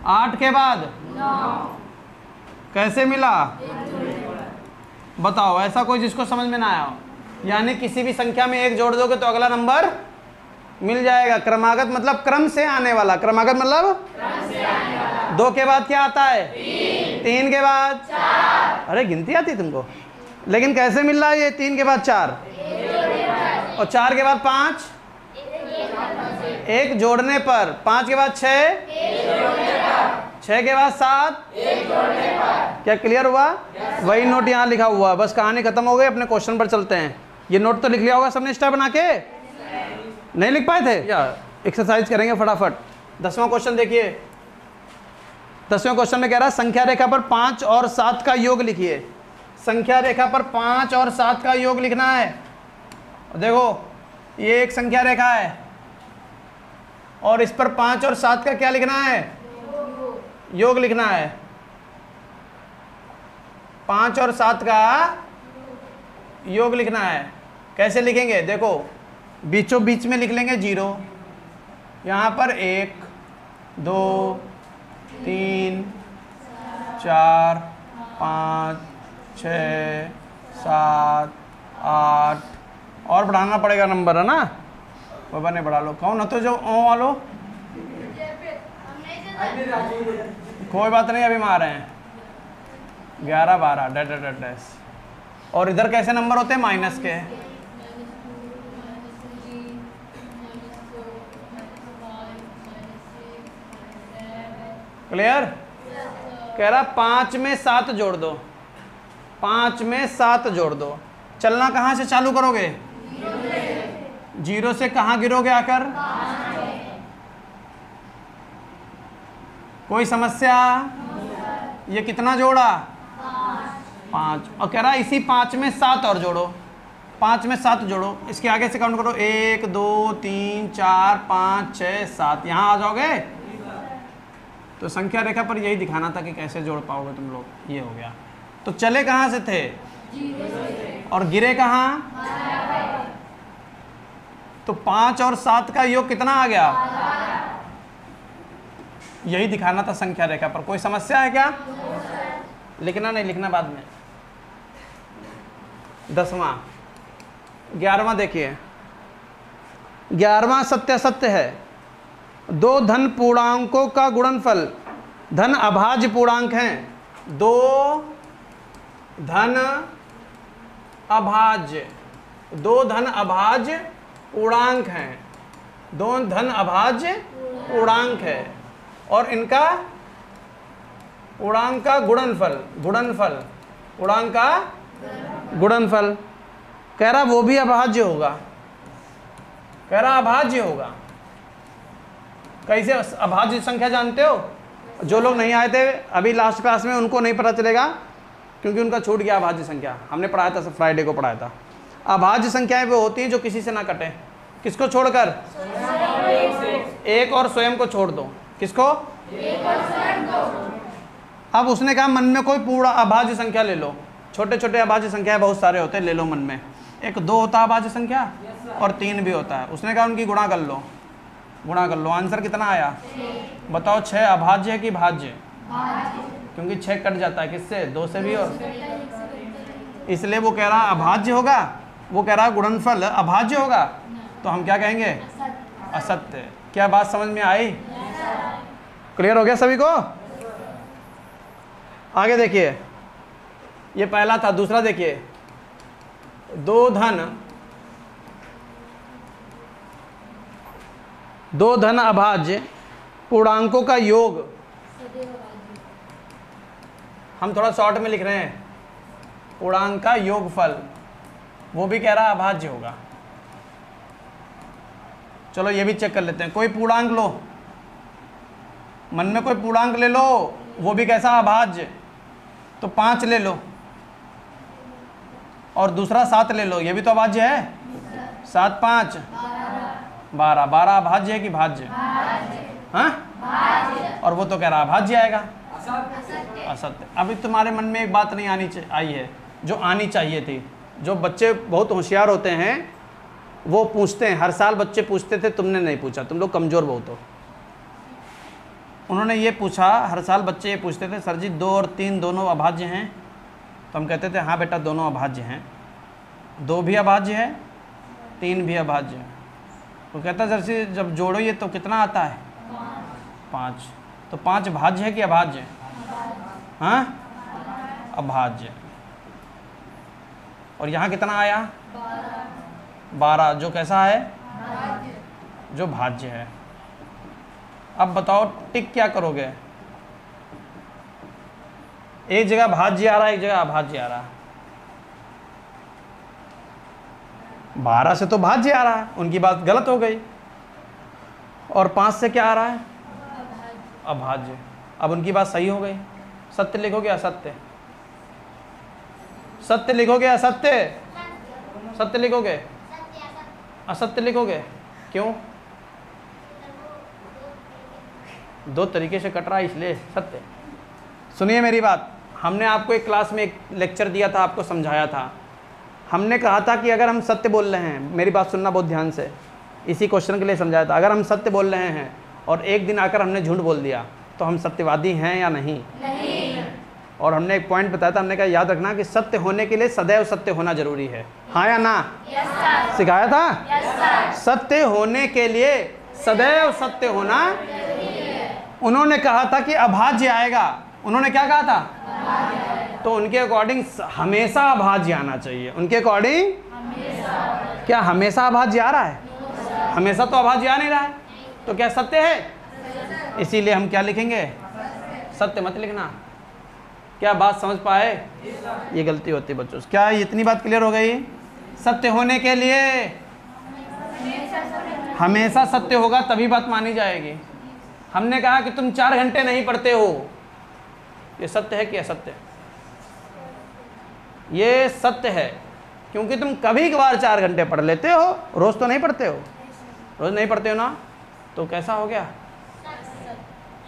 8 के बाद 9। कैसे मिला? बताओ, ऐसा कोई जिसको समझ में ना आया हो? यानी किसी भी संख्या में एक जोड़ दोगे तो अगला नंबर मिल जाएगा। क्रमागत मतलब क्रम से आने वाला। क्रमागत मतलब क्रम से आने वाला। 2 के बाद क्या आता है? 3 के बाद 4। अरे गिनती आती तुमको? लेकिन कैसे मिल रहा है ये? 3 के बाद 4 और 4 के बाद 5, एक जोड़ने पर। 5 के बाद 6, 6 के बाद 7, क्या क्लियर हुआ? वही नोट यहाँ लिखा हुआ है। बस कहानी खत्म हो गई, अपने क्वेश्चन पर चलते हैं। ये नोट तो लिख लिया होगा सबने स्टार बना के? नहीं लिख पाए थे? या एक्सरसाइज करेंगे फटाफट। 10वां क्वेश्चन देखिए। 10वें क्वेश्चन में कह रहा है संख्या रेखा पर 5 और 7 का योग लिखिए। संख्या रेखा पर 5 और 7 का योग लिखना है। देखो ये एक संख्या रेखा है और इस पर 5 और 7 का क्या लिखना है? योग लिखना है। 5 और 7 का योग लिखना है। कैसे लिखेंगे? देखो बीचों बीच में लिख लेंगे 0, यहाँ पर 1 2 3 4 5 6 7 8 और बढ़ाना पड़ेगा नंबर, है ना? बाबा ने बढ़ा लो। कौन हो तो जो ओ वालो? कोई बात नहीं, अभी मार रहे हैं। 11 12 डैश डैश डैश। और इधर कैसे नंबर होते हैं? माइनस के। क्लियर? कह रहा 5 में 7 जोड़ दो, 5 में 7 जोड़ दो। चलना कहाँ से चालू करोगे? 0 से कहाँ गिरोगे आकर? कोई समस्या? ये कितना जोड़ा? 5। और कह रहा इसी 5 में 7 और जोड़ो, 5 में 7 जोड़ो। इसके आगे से काउंट करो 1 2 3 4 5 6 7। यहाँ आ जाओगे। तो संख्या रेखा पर यही दिखाना था कि कैसे जोड़ पाओगे तुम लोग। ये हो गया। तो चले कहाँ से थे? और गिरे कहाँ? तो 5 और 7 का योग कितना आ गया? यही दिखाना था संख्या रेखा पर। कोई समस्या है क्या? लिखना नहीं, लिखना बाद में। 10वां 11वां देखिए। 11वां सत्य सत्य है। 2 धन पूर्णांकों का गुणनफल। धन अभाज्य पूर्णांक हैं। 2 धन अभाज्य, 2 धन अभाज्य पूर्णांक हैं। 2 धन अभाज्य पूर्णांक है और इनका पूर्णांक का गुणनफल, गुणनफल, पूर्णांक का गुणनफल। कह रहा वो भी अभाज्य होगा। कह रहा अभाज्य होगा। कैसे अभाज्य संख्या जानते हो? जो लोग नहीं आए थे अभी लास्ट क्लास में उनको नहीं पता चलेगा क्योंकि उनका छूट गया अभाज्य संख्या। हमने पढ़ाया था, फ्राइडे को पढ़ाया था। अभाज्य संख्याएं वो होती हैं जो किसी से ना कटे। किसको छोड़कर? एक और स्वयं को छोड़ दो। किसको? अब उसने कहा मन में कोई पूर्ण अभाज्य संख्या ले लो। छोटे छोटे अभाज्य संख्याएं बहुत सारे होते हैं, ले लो मन में। 1 2 होता है अभाज्य संख्या और 3 भी होता है। उसने कहा उनकी गुणा कर लो, गुणा कर लो। आंसर कितना आया? बताओ 6 अभाज्य है कि भाज्य? क्योंकि 6 कट जाता है किससे? 2 से भी। और इसलिए वो कह रहा अभाज्य होगा, वो कह रहा गुणनफल अभाज्य होगा। तो हम क्या कहेंगे? असत्य। क्या बात समझ में आई? क्लियर हो गया सभी को? आगे देखिए, ये पहला था। दूसरा देखिए, 2 धन अभाज्य पूर्णांकों का योग। हम थोड़ा शॉर्ट में लिख रहे हैं। पूर्णांक का योगफल, वो भी कह रहा अभाज्य होगा। चलो ये भी चेक कर लेते हैं। कोई पूर्णांक लो, मन में कोई पूर्णांक ले लो, वो भी कैसा? अभाज्य। तो 5 ले लो और दूसरा 7 ले लो, ये भी तो अभाज्य है। 7 5 12। 12 अभाज्य है कि भाज्य? हाँ? और वो तो कह रहा अभाज्य आएगा। असत्य। अभी तुम्हारे मन में एक बात नहीं आई है जो आनी चाहिए थी। जो बच्चे बहुत होशियार होते हैं वो पूछते हैं। हर साल बच्चे पूछते थे, तुमने नहीं पूछा, तुम लोग कमज़ोर बहुत हो। उन्होंने ये पूछा, हर साल बच्चे ये पूछते थे, सर जी 2 और 3 दोनों अभाज्य हैं? तो हम कहते थे हाँ बेटा दोनों अभाज्य हैं। 2 भी अभाज्य है, 3 भी अभाज्य है। तो कहता सर जी जब जोड़ो ये तो कितना आता है? 5। तो 5 भाज्य है कि अभाज्य? हाँ, अभाज्य। और यहाँ कितना आया? 12, जो कैसा है? जो भाज्य है। अब बताओ टिक क्या करोगे? एक जगह भाज्य आ रहा है, एक जगह अभाज्य आ रहा है। 12 से तो भाज्य आ रहा है, उनकी बात गलत हो गई। और 5 से क्या आ रहा है? अभाज्य। अब उनकी बात सही हो गई। सत्य लिखोगे असत्य? सत्य लिखोगे असत्य? सत्य लिखोगे? असत्य लिखोगे, क्यों? दो तरीके से कट रहा है इसलिए सत्य। सुनिए मेरी बात, हमने आपको एक क्लास में एक लेक्चर दिया था, आपको समझाया था। हमने कहा था कि अगर हम सत्य बोल रहे हैं, मेरी बात सुनना बहुत ध्यान से, इसी क्वेश्चन के लिए समझाया था, अगर हम सत्य बोल रहे हैं और एक दिन आकर हमने झूठ बोल दिया तो हम सत्यवादी हैं या नहीं? नहीं। और हमने एक पॉइंट बताया था, हमने कहा याद रखना कि सत्य होने के लिए सदैव सत्य होना जरूरी है, हाँ या ना? Yes sir. सिखाया था? Yes sir. सत्य होने के लिए सदैव सत्य होना जरूरी है। उन्होंने कहा था कि अभाज्य आएगा, उन्होंने क्या कहा था? तो उनके अकॉर्डिंग हमेशा अभाज्य आना चाहिए। उनके अकॉर्डिंग क्या हमेशा अभाज्य आ रहा है? हमेशा तो अभाज्य आ नहीं रहा है, तो क्या सत्य है? इसीलिए हम क्या लिखेंगे? सत्य मत लिखना। क्या बात समझ पाए? ये गलती होती है बच्चों से। क्या इतनी बात क्लियर हो गई? सत्य होने के लिए हमेशा सत्य होगा तभी बात मानी जाएगी। हमने कहा कि तुम 4 घंटे नहीं पढ़ते हो, ये सत्य है कि असत्य? ये सत्य है, क्योंकि तुम कभी कभार 4 घंटे पढ़ लेते हो, रोज तो नहीं पढ़ते हो। रोज नहीं पढ़ते हो ना, तो कैसा हो गया?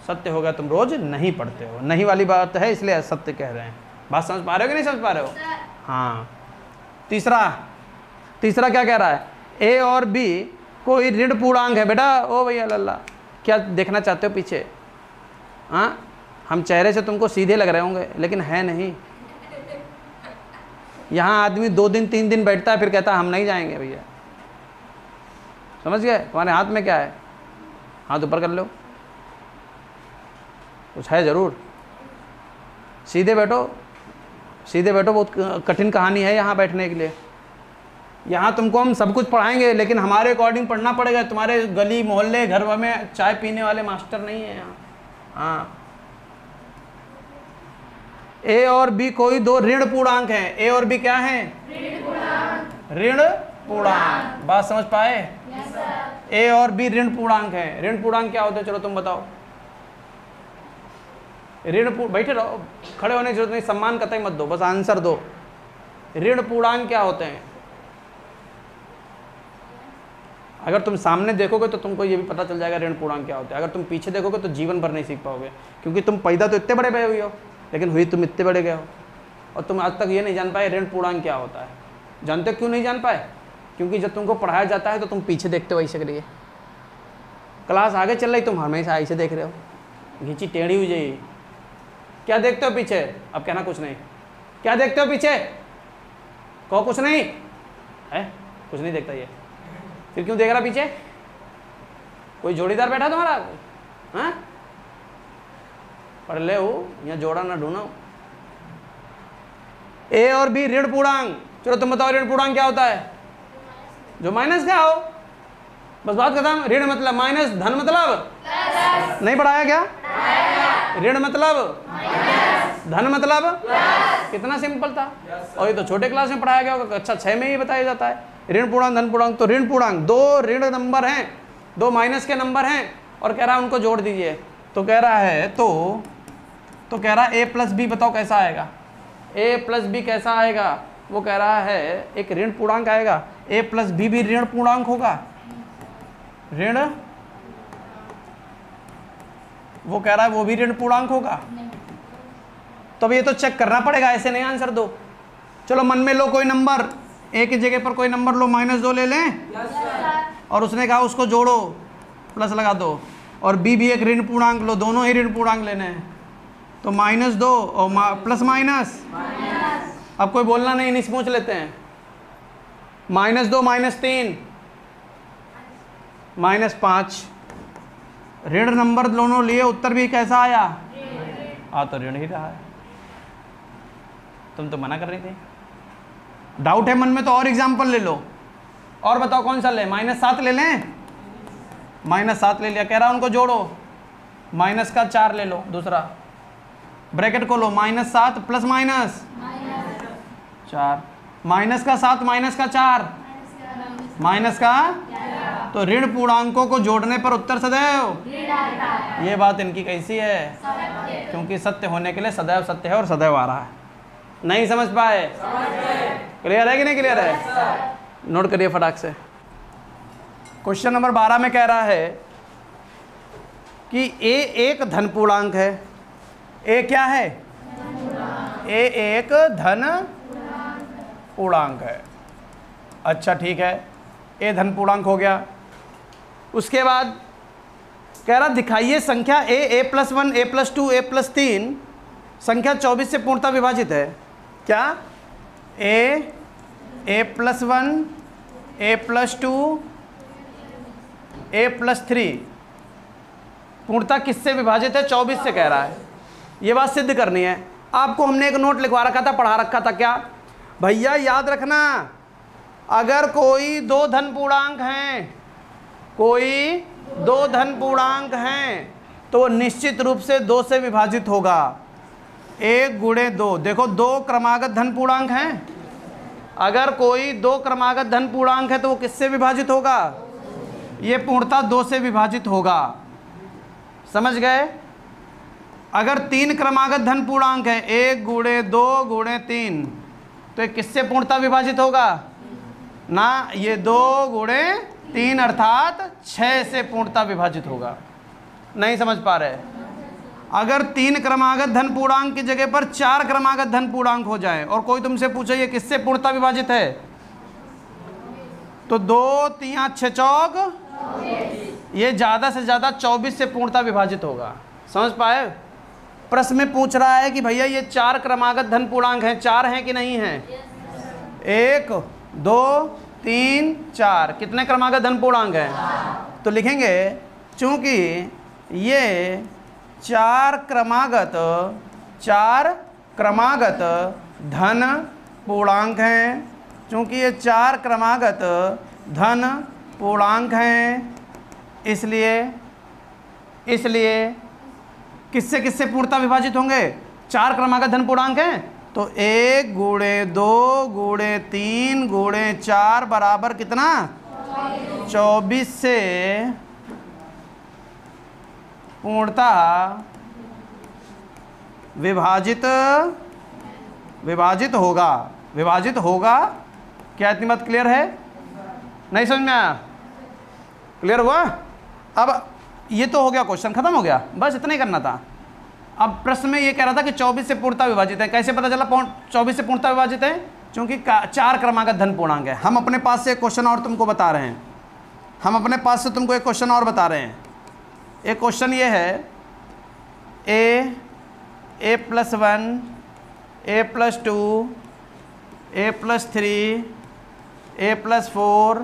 सत्य हो गया, तुम रोज नहीं पढ़ते हो। नहीं वाली बात है, इसलिए असत्य कह रहे हैं। बात समझ पा रहे हो कि नहीं समझ पा रहे हो? हाँ। तीसरा क्या कह रहा है? ए और बी कोई ऋण पूर्णांक है। बेटा ओ भैया लल्ला, क्या देखना चाहते हो पीछे? हाँ, हम चेहरे से तुमको सीधे लग रहे होंगे, लेकिन है नहीं। यहाँ आदमी 2 दिन 3 दिन बैठता है, फिर कहता है हम नहीं जाएंगे भैया। समझ गए? तुम्हारे हाथ में क्या है? हाथ ऊपर कर लो, कुछ है ज़रूर। सीधे बैठो, सीधे बैठो। बहुत कठिन कहानी है यहाँ बैठने के लिए। यहाँ तुमको हम सब कुछ पढ़ाएंगे, लेकिन हमारे अकॉर्डिंग पढ़ना पड़ेगा। तुम्हारे गली मोहल्ले घर में चाय पीने वाले मास्टर नहीं है यहाँ। हाँ, ए और बी कोई 2 ऋण पूर्णांक हैं। ए और बी क्या हैं? ऋण पूर्णांक। बात समझ पाए? ए और बी ऋण पूर्णांक है। ऋण पूर्णांक क्या होते हैं? चलो तुम बताओ। बैठे रहो, खड़े होने की जरूरत नहीं, सम्मान कतई मत दो, बस आंसर दो। ऋण पूर्णांक क्या होते हैं? अगर तुम सामने देखोगे तो तुमको ये भी पता चल जाएगा ऋण पूर्णांक क्या होते हैं। अगर तुम पीछे देखोगे तो जीवन भर नहीं सीख पाओगे, क्योंकि तुम पैदा तो इतने बड़े हुए हो, लेकिन हुई तुम इतने बड़े गए हो, और तुम आज तक ये नहीं जान पाए ऋण पूर्णांक क्या होता है। जानते हो क्यों नहीं जान पाए? क्योंकि जब तुमको पढ़ाया जाता है तो तुम पीछे देखते हो ऐसे करिए। क्लास आगे चल रही, तुम हमेशा ऐसे देख रहे हो, घींची टेढ़ी हुई जाइए। क्या देखते हो पीछे? अब कहना कुछ नहीं। क्या देखते हो पीछे? कहो कुछ नहीं है, कुछ नहीं देखता ये। फिर क्यों देख रहा पीछे? कोई जोड़ीदार बैठा तुम्हारा? हाँ, पढ़ ले हो, यहाँ जोड़ा ना ढूंढो। ए और बी ऋण पूर्णांक। चलो तुम बताओ ऋण पूर्णांक क्या होता है? जो माइनस क्या हो, बस बात खत्म। ऋण मतलब माइनस, धन मतलब नहीं पढ़ाया क्या? ऋण मतलब धन मतलब कितना सिंपल था। और ये तो छोटे क्लास में पढ़ाया गया होगा, अच्छा 6 में ही बताया जाता है ऋण पूर्णांक धन पूर्णांक। तो ऋण पूर्णांक 2 ऋण नंबर हैं, 2 माइनस के नंबर हैं, और कह रहा है उनको जोड़ दीजिए। तो कह रहा है तो कह रहा है ए प्लस बी, बताओ कैसा आएगा? ए प्लस बी कैसा आएगा? वो कह रहा है एक ऋण पूर्णांक आएगा। ए प्लस बी भी ऋण पूर्णांक होगा। ऋण, वो कह रहा है वो भी ऋण पूर्णांक होगा। तो अब ये तो चेक करना पड़ेगा, ऐसे नहीं आंसर दो। चलो मन में लो कोई नंबर, ए की जगह पर कोई नंबर लो, -2 ले लें। और उसने कहा उसको जोड़ो, प्लस लगा दो। और बी भी एक ऋण पूर्णांक लो, दोनों ही ऋण पूर्णांक लेने हैं। तो -2 और प्लस माइनस। अब कोई बोलना नहीं, नहीं पूछ लेते हैं। -2 -3 -5। ऋण नंबर दोनों लिए, उत्तर भी कैसा आया? आ तो ऋण ही रहा है। तुम तो मना कर रही थी। डाउट है मन में तो और एग्जाम्पल ले लो। और बताओ कौन सा ले? -7 ले लें। -7 ले लिया, कह रहा उनको जोड़ो। माइनस का 4 ले लो, दूसरा ब्रैकेट खोलो, -7 प्लस माइनस 4, माइनस का 7 माइनस का 4 माइनस का। तो ऋण पूर्णांकों को जोड़ने पर उत्तर सदैव। ये बात इनकी कैसी है? क्योंकि सत्य होने के लिए सदैव सत्य है और सदैव आ रहा है। नहीं समझ पाए? क्लियर है कि नहीं क्लियर है? नोट करिए फटाक से। क्वेश्चन नंबर 12 में कह रहा है कि a एक धन पूर्णांक है। a क्या है? a एक धन पूर्णांक है। अच्छा ठीक है, a धन पूर्णांक हो गया। उसके बाद कह रहा दिखाइए संख्या a+1 a+2 a+3 संख्या 24 से पूर्णतः विभाजित है। क्या? a+1 a+2 a+3 पूर्णतः किससे विभाजित है? 24 से कह रहा है। ये बात सिद्ध करनी है। आपको हमने एक नोट लिखवा रखा था, पढ़ा रखा था। क्या भैया? याद रखना, अगर कोई दो धन पूर्णांक हैं, कोई दो धन पूर्णांक हैं तो निश्चित रूप से 2 से विभाजित होगा। 1 × 2, देखो 2 क्रमागत धन पूर्णांक हैं। अगर कोई 2 क्रमागत धन पूर्णांक है तो वो किससे विभाजित होगा? ये पूर्णतः 2 से विभाजित होगा। समझ गए? अगर 3 क्रमागत धन पूर्णांक है, 1 × 2 × 3, तो ये किससे पूर्णतः विभाजित होगा? ना, ये 2 × 3 अर्थात 6 से पूर्णतः विभाजित होगा। नहीं समझ पा रहे? अगर 3 क्रमागत धन पूर्णांक की जगह पर 4 क्रमागत धन पूर्णांक हो जाए और कोई तुमसे पूछे ये किससे पूर्णतः विभाजित है, तो 2 3 6 चौक, ये ज़्यादा से ज़्यादा 24 से पूर्णतः विभाजित होगा। समझ पाए? प्रश्न में पूछ रहा है कि भैया ये 4 क्रमागत धन पूर्णांक हैं, 4 हैं कि नहीं हैं? 1 2 3 4, कितने क्रमागत धन पूर्णांक हैं? तो लिखेंगे चूंकि ये 4 क्रमागत धन पूर्णांक हैं, चूंकि ये 4 क्रमागत धन पूर्णांक हैं, इसलिए किससे किससे पूर्णतः विभाजित होंगे? 4 क्रमागत धन पूर्णांक हैं तो 1 × 2 × 3 × 4 बराबर कितना? 24 से पूर्णतः विभाजित होगा। क्या इतनी बात क्लियर है? नहीं समझ में आया? क्लियर हुआ? अब ये तो हो गया, क्वेश्चन खत्म हो गया, बस इतना ही करना था। अब प्रश्न में ये कह रहा था कि 24 से पूर्णतः विभाजित है। कैसे पता चला 24 से पूर्णतः विभाजित है? क्योंकि 4 क्रमागत धन पूर्णांक है। हम अपने पास से एक क्वेश्चन और तुमको बता रहे हैं, एक क्वेश्चन और बता रहे हैं। एक क्वेश्चन ये है a+1 a+2 a+3 a+4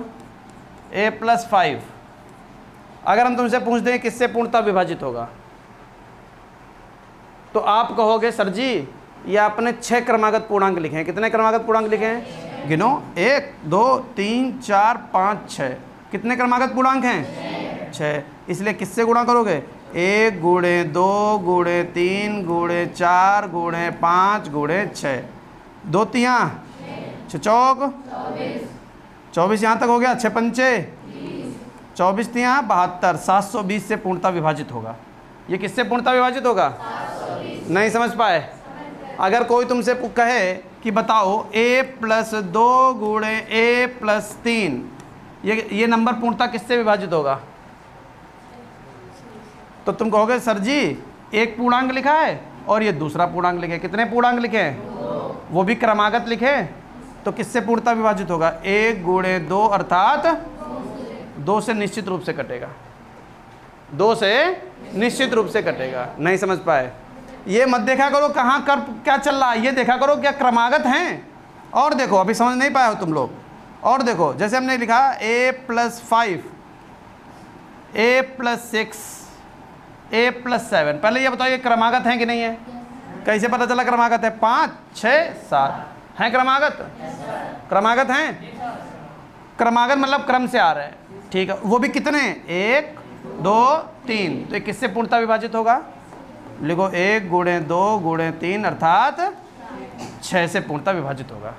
a+5, अगर हम तुमसे पूछ दें किससे पूर्णतः विभाजित होगा, तो आप कहोगे सर जी ये आपने 6 क्रमागत पूर्णांक लिखे हैं। कितने क्रमागत पूर्णांक लिखे हैं? गिनो, 1 2 3 4 5 6। कितने क्रमागत पूर्णांक हैं? 6। इसलिए किससे गुणा करोगे? 1 × 2 × 3 × 4 × 5 × 6। 2 3 6 चौक 24, यहाँ तक हो गया। 6 पंचे 24 3 72, 720 से पूर्णतः विभाजित होगा। ये किससे पूर्णतः विभाजित होगा? नहीं समझ पाए? अगर कोई तुमसे कहे कि बताओ a+2 × a+3, ये नंबर पूर्णतः किससे विभाजित होगा, तो तुम कहोगे सर जी एक पूर्णांक लिखा है और ये दूसरा पूर्णांक लिखे। कितने पूर्णांक लिखे हैं? वो भी क्रमागत लिखे, तो किससे पूर्णतः विभाजित होगा? 1 × 2 अर्थात 2 से निश्चित रूप से कटेगा। 2 से निश्चित रूप से कटेगा। नहीं समझ पाए? ये मत देखा करो कहाँ कर क्या चल रहा है, ये देखा करो क्या क्रमागत हैं। और देखो, अभी समझ नहीं पाए हो तुम लोग। और देखो, जैसे हमने लिखा a+5 a+6 a+7, पहले ये बताओ ये क्रमागत हैं कि नहीं है? कैसे पता चला क्रमागत है? 5 6 7 हैं क्रमागत? क्रमागत हैं। क्रमागत मतलब क्रम से आ रहे हैं, ठीक है। वो भी कितने? 1 2 3। तो ये किससे पूर्णतः विभाजित होगा? लिखो 1 × 2 × 3 अर्थात 6 से पूर्णतः विभाजित होगा।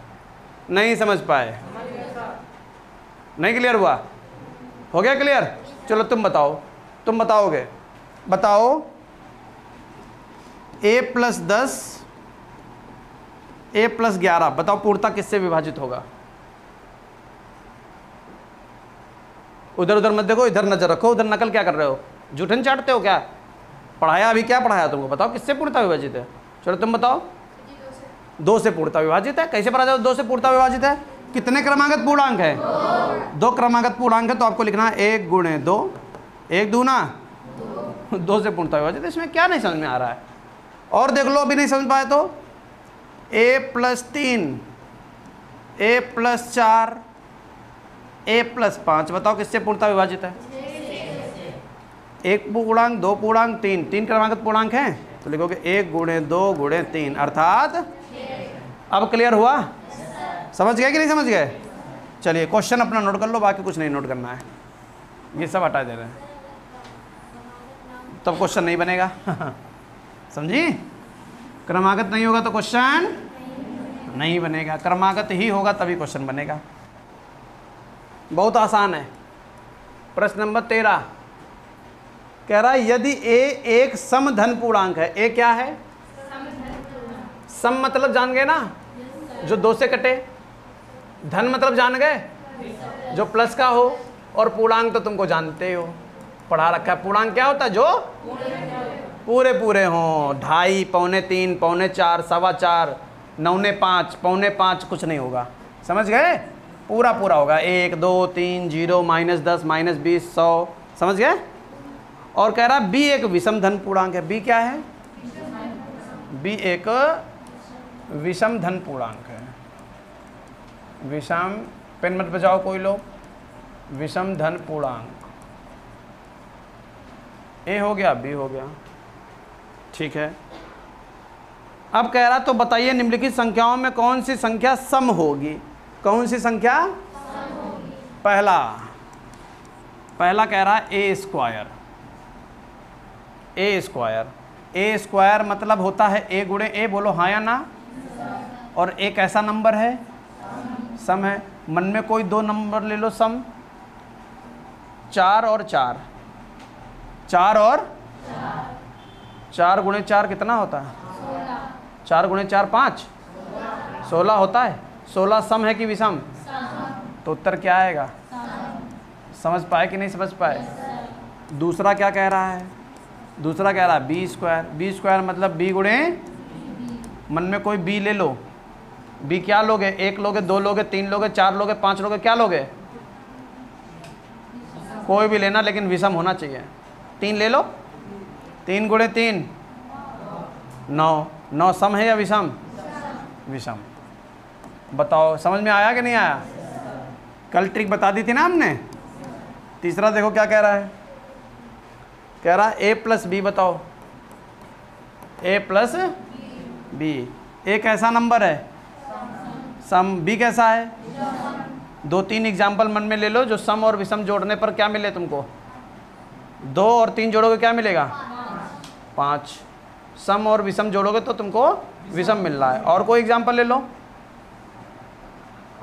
नहीं समझ पाए? नहीं क्लियर हुआ? हो गया क्लियर? चलो तुम बताओ, तुम बताओगे। बताओ a+10 a+11 बताओ पूर्णतः किससे विभाजित होगा? उधर उधर मत देखो, इधर नजर रखो। उधर नकल क्या कर रहे हो, जूठन चाटते हो क्या? पढ़ाया अभी, क्या पढ़ाया तुमको बताओ, किससे पूर्णता विभाजित है? चलो तुम बताओ। 2 से पूर्णता विभाजित है। कैसे पढ़ा जाए 2 से पूर्णता विभाजित है? कितने क्रमागत पूर्णांक है? 2 क्रमागत पूर्णांक है, तो आपको लिखना है 1 गुणे 2, 1 दूना 2 से पूर्णता विभाजित है। इसमें क्या नहीं समझ में आ रहा है? और देख लो, अभी नहीं समझ पाए तो a+3, a+4, a+5 बताओ किससे पूर्णता विभाजित है? 1 पूर्णांक, 2 पूर्णांक, 3 क्रमागत पूर्णांक हैं, तो लिखोगे 1 गुणे 2 गुणे 3 अर्थात। अब क्लियर हुआ? समझ गए कि नहीं समझ गए? चलिए क्वेश्चन अपना नोट कर लो, बाकी कुछ नहीं नोट करना है, ये सब हटा दे रहे हैं, तब क्वेश्चन नहीं बनेगा। समझी? क्रमागत नहीं होगा तो क्वेश्चन नहीं बनेगा, क्रमागत ही होगा तभी क्वेश्चन बनेगा। बहुत आसान है। प्रश्न नंबर 13 कह रहा है यदि a एक समधन पूर्णांक है। a क्या है? सम मतलब जान गए ना, जो 2 से कटे। धन मतलब जान गए, जो प्लस का हो। और पूर्णांक तो तुमको जानते हो, पढ़ा रखा है। पूर्णांक क्या होता है? जो पूरे पूरे हों। 2.5, 3.25, 4.25, 4.25, 9.5, 4.25 कुछ नहीं होगा। समझ गए? पूरा पूरा होगा। 1, 2, 3, 0, -10, -20, 100। समझ गए? और कह रहा b एक विषम धन पूर्णांक है। b क्या है? b एक विषम धन पूर्णांक है। विषम, पेन मत बजाओ कोई लोग। विषम धन पूर्णांक a हो गया, b हो गया, ठीक है। अब कह रहा तो बताइए निम्नलिखित संख्याओं में कौन सी संख्या सम होगी? कौन सी संख्या सम होगी? पहला कह रहा है a स्क्वायर। a स्क्वायर मतलब होता है a गुणे a, बोलो हाँ या ना। और a कैसा नंबर है? सम है। मन में कोई 2 नंबर ले लो सम। 4 और 4, 4 और 4 गुणे 4 कितना होता है? 4 गुणे 4 5, 16 होता है। 16 सम है कि विषम? तो उत्तर क्या आएगा? समझ पाए कि नहीं समझ पाए? दूसरा क्या कह रहा है? दूसरा कह रहा है b स्क्वायर। b स्क्वायर मतलब b गुणे, मन में कोई b ले लो। b क्या लोगे? 1 लोगे, 2 लोगे, 3 लोगे, 4 लोगे, 5 लोगे, क्या लोगे? कोई भी लेना, लेकिन विषम होना चाहिए। 3 ले लो। 3 गुणे 3 9, 9 सम है या विषम? विषम। बताओ समझ में आया कि नहीं आया? कल ट्रिक बता दी थी ना हमने। तीसरा देखो क्या कह रहा है? कह रहा है a+b बताओ। a+b। a कैसा नंबर है? सम। b कैसा है? 2-3 एग्जाम्पल मन में ले लो जो सम और विषम जोड़ने पर क्या मिले तुमको। 2 और 3 जोड़ोगे क्या मिलेगा? 5। सम और विषम जोड़ोगे तो तुमको विषम मिल रहा है। और कोई एग्जाम्पल ले लो,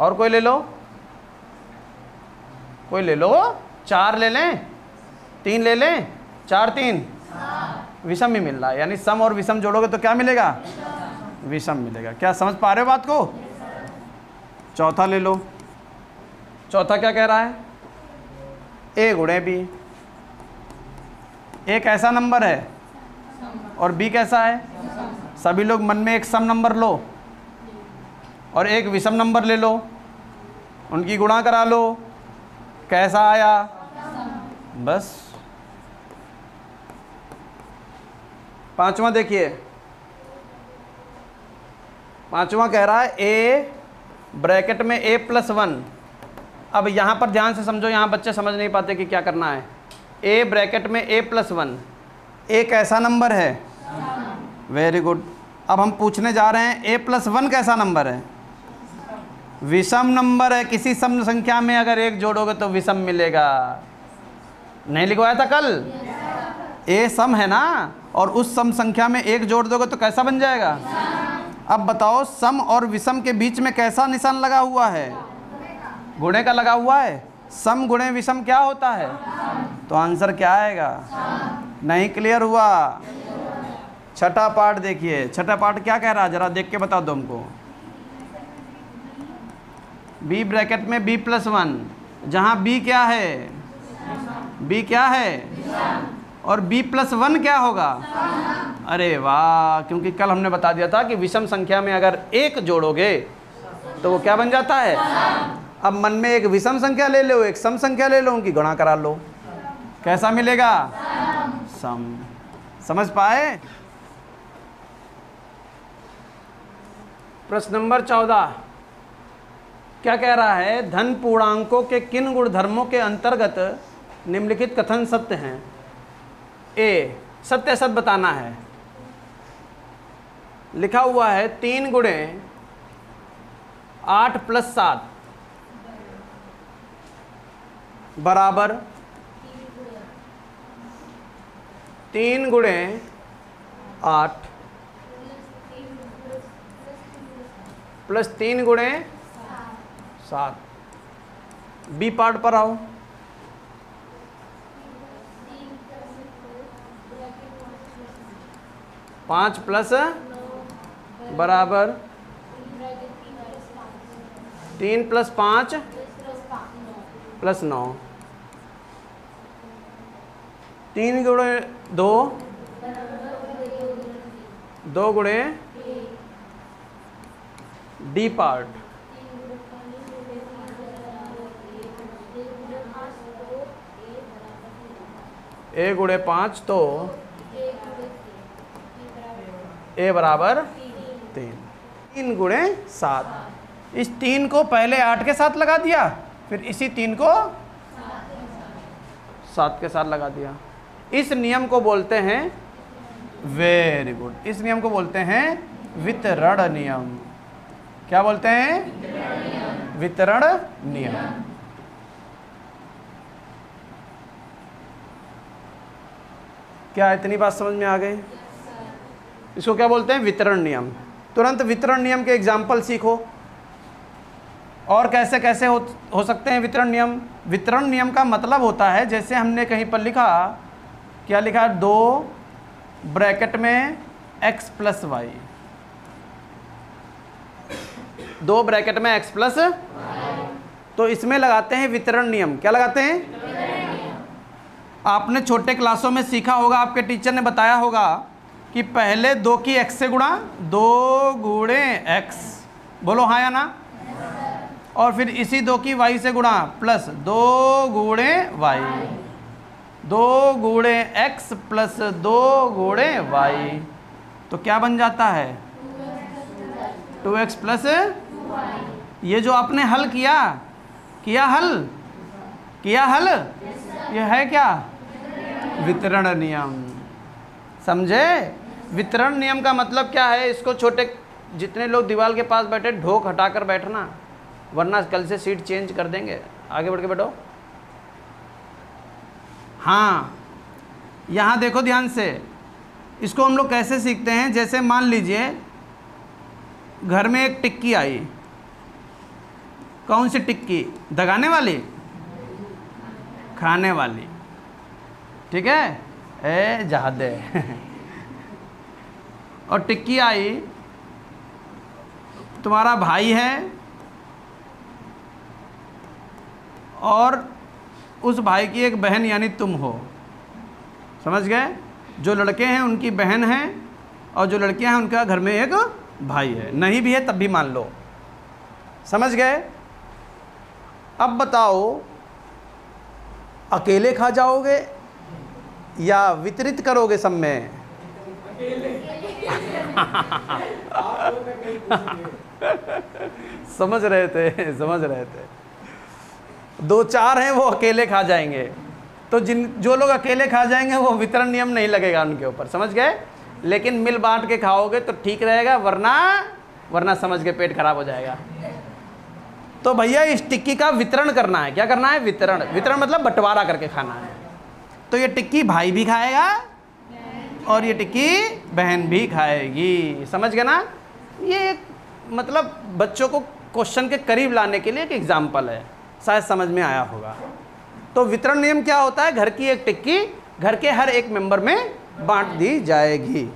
और कोई ले लो, कोई ले लो। 4 ले लें, 3 ले लें, 4 3 विषम ही मिल रहा है। यानी सम और विषम जोड़ोगे तो क्या मिलेगा? विषम मिलेगा। क्या समझ पा रहे हो बात को? चौथा ले लो। चौथा क्या कह रहा है? a गुणे b। a कैसा नंबर है और b कैसा है? सभी लोग मन में एक सम नंबर लो और एक विषम नंबर ले लो, उनकी गुणा करा लो। कैसा आया? बस। पांचवा देखिए। पांचवा कह रहा है a ब्रैकेट में a+1। अब यहाँ पर ध्यान से समझो, यहाँ बच्चे समझ नहीं पाते कि क्या करना है। a ब्रैकेट में a+1। a कैसा नंबर है? Very good. अब हम पूछने जा रहे हैं a+1 कैसा नंबर है? विषम नंबर है। किसी सम संख्या में अगर 1 जोड़ोगे तो विषम मिलेगा। नहीं लिखवाया था कल? a सम है ना, और उस सम संख्या में 1 जोड़ दोगे तो कैसा बन जाएगा? अब बताओ सम और विषम के बीच में कैसा निशान लगा हुआ है? गुणे का लगा हुआ है। सम गुणे विषम क्या होता है? तो आंसर क्या आएगा? नहीं क्लियर हुआ? छठा पार्ट देखिए। छठा पार्ट क्या कह रहा है जरा देख के बता दो हमको। b ब्रैकेट में b+1, जहाँ b क्या है? बी क्या है, और b प्लस 1 क्या होगा, अरे वाह, क्योंकि कल हमने बता दिया था कि विषम संख्या में अगर 1 जोड़ोगे तो वो क्या बन जाता है। अब मन में एक विषम संख्या ले लो, एक सम संख्या ले लो, उनकी गुणा करा लो, कैसा मिलेगा, सम। समझ पाए। प्रश्न नंबर 14 क्या कह रहा है, धन पूर्णांकों के किन गुणधर्मों के अंतर्गत निम्नलिखित कथन सत्य हैं। ए, सत्य असत बताना है। लिखा हुआ है 3 गुणे 8 प्लस 7 बराबर 3 गुणे 8 प्लस 3 गुणे 7। बी पार्ट पर आओ। 5 प्लस बराबर 3 प्लस 5 प्लस 9। 3 गुणे 2, 2 गुणे डी पार्ट, ए गुणे 5 तो ए बराबर 3। 3 गुणे 7, इस 3 को पहले 8 के साथ लगा दिया, फिर इसी 3 को 7 के साथ लगा दिया। इस नियम को बोलते हैं, वेरी गुड, इस नियम को बोलते हैं वितरण नियम। क्या बोलते हैं, वितरण नियम। क्या इतनी बात समझ में आ गई। इसको क्या बोलते हैं, वितरण नियम। तुरंत वितरण नियम के एग्जाम्पल सीखो। और कैसे कैसे हो सकते हैं वितरण नियम। वितरण नियम का मतलब होता है, जैसे हमने कहीं पर लिखा, क्या लिखा, 2 ब्रैकेट में x प्लस वाई, 2 ब्रैकेट में x प्लस, तो इसमें लगाते हैं वितरण नियम। क्या लगाते हैं, आपने छोटे क्लासों में सीखा होगा, आपके टीचर ने बताया होगा कि पहले 2 की x से गुणा, 2 गुणे x, बोलो हाँ या ना, और फिर इसी 2 की y से गुणा प्लस 2 गुणे y, 2 गुणे x प्लस 2 गुणे y, तो क्या बन जाता है, 2x प्लस, ये जो आपने हल किया, हल, ये है क्या, वितरण नियम। समझे। वितरण नियम का मतलब क्या है, इसको छोटे, जितने लोग दीवार के पास बैठे ढोक हटा कर बैठना, वरना कल से सीट चेंज कर देंगे। आगे बढ़ के बैठो। हाँ, यहाँ देखो ध्यान से, इसको हम लोग कैसे सीखते हैं। जैसे मान लीजिए घर में एक टिक्की आई, कौन सी टिक्की, दगाने वाली, खाने वाली, ठीक है, ए जादे और टिक्की आई, तुम्हारा भाई है और उस भाई की एक बहन यानी तुम हो, समझ गए। जो लड़के हैं उनकी बहन है और जो लड़कियां हैं उनका घर में एक भाई है, नहीं भी है तब भी मान लो, समझ गए। अब बताओ, अकेले खा जाओगे या वितरित करोगे सब में। समझ रहे थे। 2-4 हैं वो अकेले खा जाएंगे, तो जो लोग अकेले खा जाएंगे वो वितरण नियम नहीं लगेगा उनके ऊपर, समझ गए। लेकिन मिल बांट के खाओगे तो ठीक रहेगा, वरना समझ के पेट खराब हो जाएगा। तो भैया इस टिक्की का वितरण करना है। क्या करना है, वितरण मतलब बंटवारा करके खाना है। तो ये टिक्की भाई भी खाएगा और ये टिक्की बहन भी खाएगी, समझ गए ना। ये मतलब बच्चों को क्वेश्चन के करीब लाने के लिए एक एग्जाम्पल है, शायद समझ में आया होगा। तो वितरण नियम क्या होता है, घर की एक टिक्की घर के हर एक मेंबर में बांट दी जाएगी,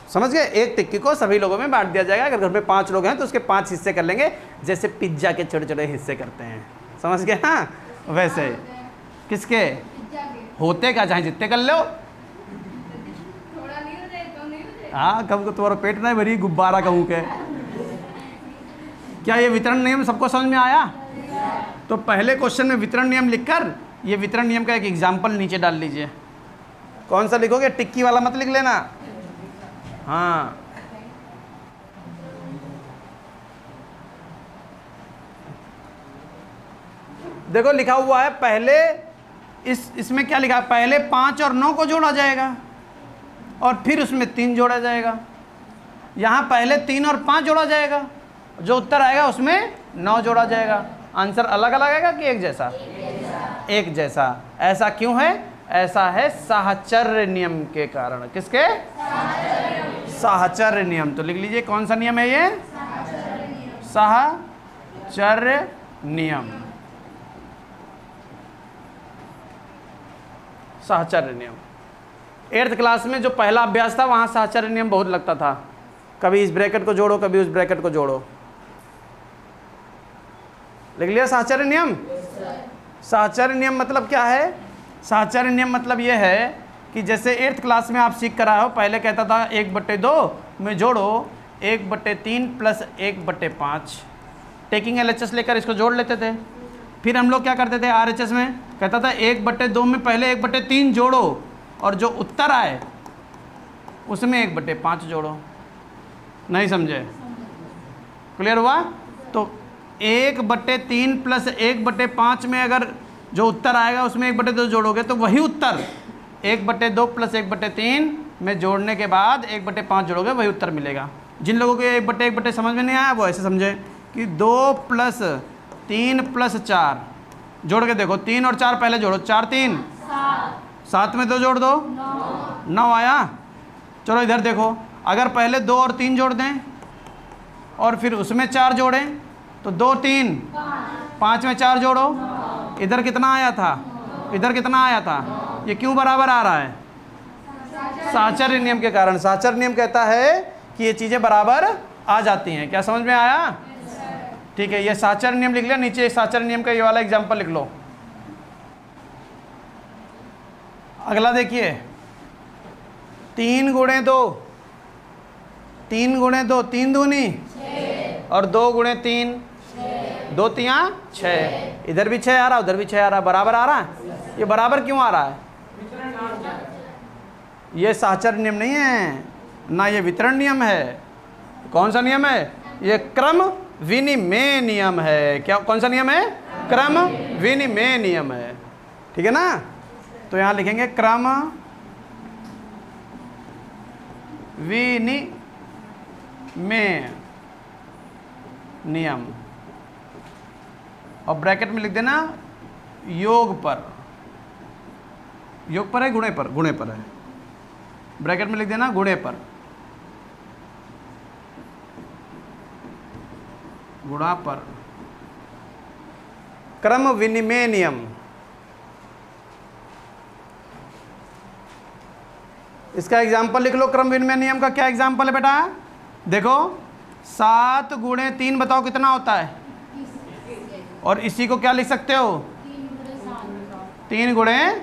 समझ गए। एक टिक्की को सभी लोगों में बांट दिया जाएगा। अगर घर में 5 लोग हैं तो उसके 5 हिस्से कर लेंगे, जैसे पिज्ज़ा के छोटे छोटे हिस्से करते हैं, समझ गए। हाँ, वैसे किसके, होते क्या चाहे जितने कर लो। हाँ, कहूँ तुम्हारा पेट नहीं भरी गुब्बारा कहूँ के। क्या ये वितरण नियम सबको समझ में आया? तो पहले क्वेश्चन में वितरण नियम लिखकर ये वितरण नियम का एक एग्जाम्पल नीचे डाल लीजिए। कौन सा लिखोगे? टिक्की वाला मत लिख लेना। हाँ, देखो लिखा हुआ है पहले इसमें क्या लिखा है? पहले 5 और 9 को जोड़ा जाएगा और फिर उसमें 3 जोड़ा जाएगा। यहाँ पहले 3 और 5 जोड़ा जाएगा, जो उत्तर आएगा उसमें 9 जोड़ा जाएगा। आंसर अलग अलग आएगा कि एक जैसा? एक जैसा। ऐसा क्यों है? ऐसा है साहचर्य नियम के कारण। किसके? साहचर्य नियम। तो लिख लीजिए कौन सा नियम है ये? साहचर्य नियम। साहचर्य नियम 8th क्लास में जो पहला अभ्यास था वहाँ साहचर्य नियम बहुत लगता था। कभी इस ब्रैकेट को जोड़ो, कभी उस ब्रैकेट को जोड़ो। लिख लिया साहचर्य नियम? साहचर्य नियम मतलब क्या है? साहचर्य नियम मतलब ये है कि जैसे 8th क्लास में आप सीख कर आए हो, पहले कहता था 1/2 में जोड़ो 1/3 प्लस 1/5। टेकिंग LHS लेकर इसको जोड़ लेते थे। फिर हम लोग क्या करते थे RHS में? कहता था 1/2 में पहले 1/3 जोड़ो और जो उत्तर आए उसमें 1/5 जोड़ो। नहीं समझे? क्लियर हुआ? तो 1/3 प्लस 1/5 में अगर जो उत्तर आएगा उसमें 1/2 जोड़ोगे तो वही उत्तर 1/2 प्लस 1/3 में जोड़ने के बाद 1/5 जोड़ोगे, वही उत्तर मिलेगा। जिन लोगों को 1/1 समझ में नहीं आया वो ऐसे समझे कि 2 प्लस 3 प्लस 4 जोड़ के देखो। 3 और 4 पहले जोड़ो, 4 3 7 में 2 जोड़ दो, 9 आया। चलो इधर देखो, अगर पहले 2 और 3 जोड़ दें और फिर उसमें 4 जोड़ें तो 2 3 5 में 4 जोड़ो, इधर कितना आया था? इधर कितना आया था? ये क्यों बराबर आ रहा है? साहचर्य नियम के कारण। साहचर्य नियम कहता है कि ये चीज़ें बराबर आ जाती हैं। क्या समझ में आया? ठीक है, ये साहचर्य नियम लिख लिया। नीचे साहचर्य नियम का ये वाला एग्जाम्पल लिख लो। अगला देखिए, 3 गुणे 2, 3 गुणे 2 3 दूनी और 2 गुणे 3 2 तियाँ 6। इधर भी 6 आ रहा, उधर भी 6 आ रहा, बराबर आ रहा है। ये बराबर क्यों आ रहा है? ये साहचर्य नियम नहीं है ना, ये वितरण नियम है। कौन सा नियम है? ये क्रम विनिमय नियम है। क्या कौन सा नियम है? क्रम विनिमय नियम है। ठीक है ना? तो यहां लिखेंगे क्रम विनिमय नियम और ब्रैकेट में लिख देना योग पर। योग पर है गुणे पर? गुणे पर है। ब्रैकेट में लिख देना गुणे पर, गुणा पर। क्रम विनिमय नियम। इसका एग्जाम्पल लिख लो। क्रम विनिमय नियम का क्या एग्जाम्पल है बेटा? देखो 7 गुणे 3 बताओ कितना होता है? और इसी को क्या लिख सकते हो? 3 गुणे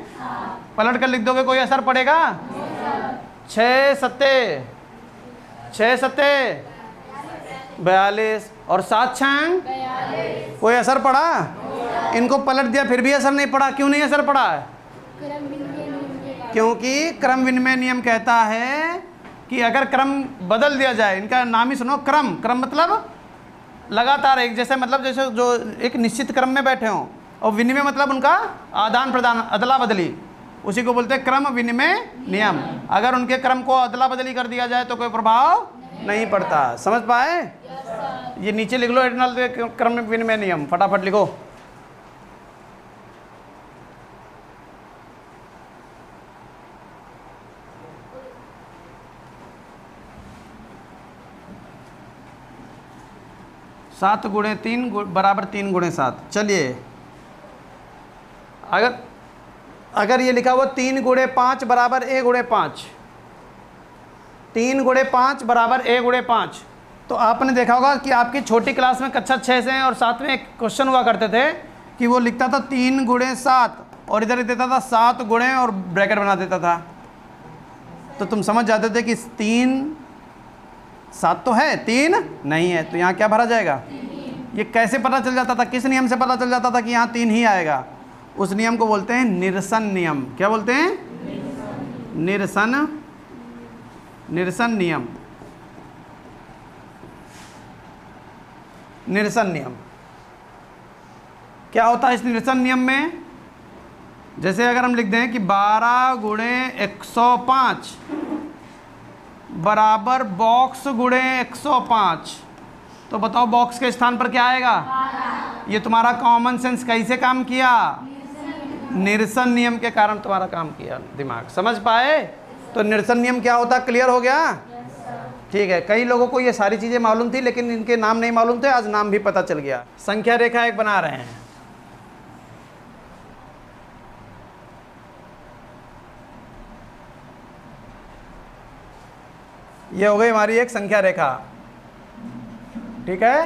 पलट कर लिख दोगे, कोई असर पड़ेगा? 6 सत्ते 42 और 7 6 कोई असर पड़ा? इनको पलट दिया फिर भी असर नहीं पड़ा। क्यों नहीं असर पड़ा है? क्योंकि क्रम विनिमय नियम कहता है कि अगर क्रम बदल दिया जाए, इनका नाम ही सुनो क्रम। क्रम मतलब लगातार एक जैसे, मतलब जैसे जो एक निश्चित क्रम में बैठे हों, और विनिमय मतलब उनका आदान प्रदान, अदला बदली, उसी को बोलते हैं क्रम विनिमय नियम। अगर उनके क्रम को अदला बदली कर दिया जाए तो कोई प्रभाव नहीं पड़ता। समझ पाए? ये नीचे लिख लो एडिशनल क्रम विनिमय नियम, फटाफट लिखो। सात गुणे 3 बराबर 3 गुणे 7। चलिए, अगर ये लिखा हुआ 3 गुणे 5 बराबर a गुणे 5, 3 गुणे 5 बराबर a गुणे 5, तो आपने देखा होगा कि आपकी छोटी क्लास में कक्षा 6 से और 7 में एक क्वेश्चन हुआ करते थे कि वो लिखता था 3 गुणे 7 और इधर देता था 7 गुणे और ब्रैकेट बना देता था, तो तुम समझ जाते थे कि 3 7 तो है, 3 नहीं है, तो यहाँ क्या भरा जाएगा। ये कैसे पता चल जाता था, किस नियम से पता चल जाता था कि यहाँ 3 ही आएगा। उस नियम को बोलते हैं निरसन नियम। क्या बोलते हैं? निरसन नियम। निरसन नियम क्या होता है इस निरसन नियम में? जैसे अगर हम लिख दें कि 12 गुणे 105 बराबर बॉक्स गुणे 105, तो बताओ बॉक्स के स्थान पर क्या आएगा? ये तुम्हारा कॉमन सेंस कैसे काम किया? निरसन नियम के कारण तुम्हारा काम किया दिमाग। समझ पाए? तो निरसन नियम क्या होता है, क्लियर हो गया? ठीक है। कई लोगों को ये सारी चीज़ें मालूम थी लेकिन इनके नाम नहीं मालूम थे, आज नाम भी पता चल गया। संख्या रेखा एक बना रहे हैं। ये हो गई हमारी एक संख्या रेखा, ठीक है?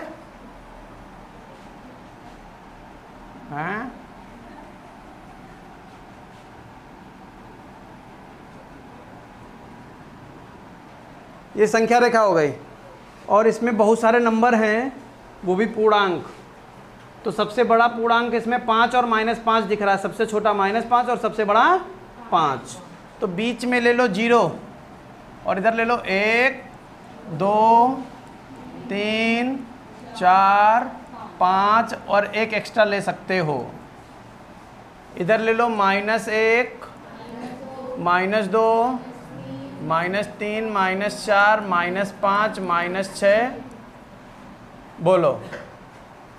हाँ? ये संख्या रेखा हो गई और इसमें बहुत सारे नंबर हैं, वो भी पूर्णांक। तो सबसे बड़ा पूर्णांक इसमें 5 और -5 दिख रहा है, सबसे छोटा -5 और सबसे बड़ा 5। तो बीच में ले लो 0 और इधर ले लो 1 2 3 4 5 और एक एक्स्ट्रा ले सकते हो। इधर ले लो -1 -2 -3 -4 -5 -6। बोलो,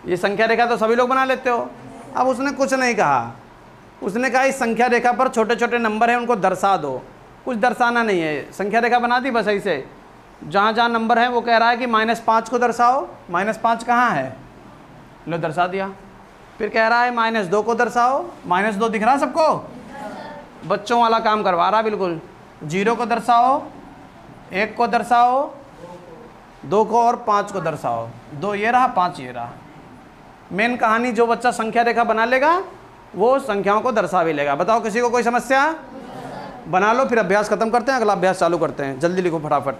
ये संख्या रेखा तो सभी लोग बना लेते हो। अब उसने कुछ नहीं कहा, उसने कहा इस संख्या रेखा पर छोटे छोटे नंबर हैं उनको दर्शा दो। कुछ दर्शाना नहीं है, संख्या रेखा बना दी बस ऐसे। जहाँ जहाँ नंबर है वो कह रहा है कि -5 को दर्शाओ। -5 कहाँ है? लो दर्शा दिया। फिर कह रहा है -2 को दर्शाओ। -2 दिख रहा सबको? बच्चों वाला काम करवा रहा बिल्कुल। 0 को दर्शाओ, 1 को दर्शाओ, 2 को और 5 को दर्शाओ। 2 ये रहा, 5 ये रहा। मेन कहानी, जो बच्चा संख्या रेखा बना लेगा वो संख्याओं को दर्शा भी लेगा। बताओ किसी को कोई समस्या? बना लो, फिर अभ्यास खत्म करते हैं, अगला अभ्यास चालू करते हैं। जल्दी लिखो फटाफट।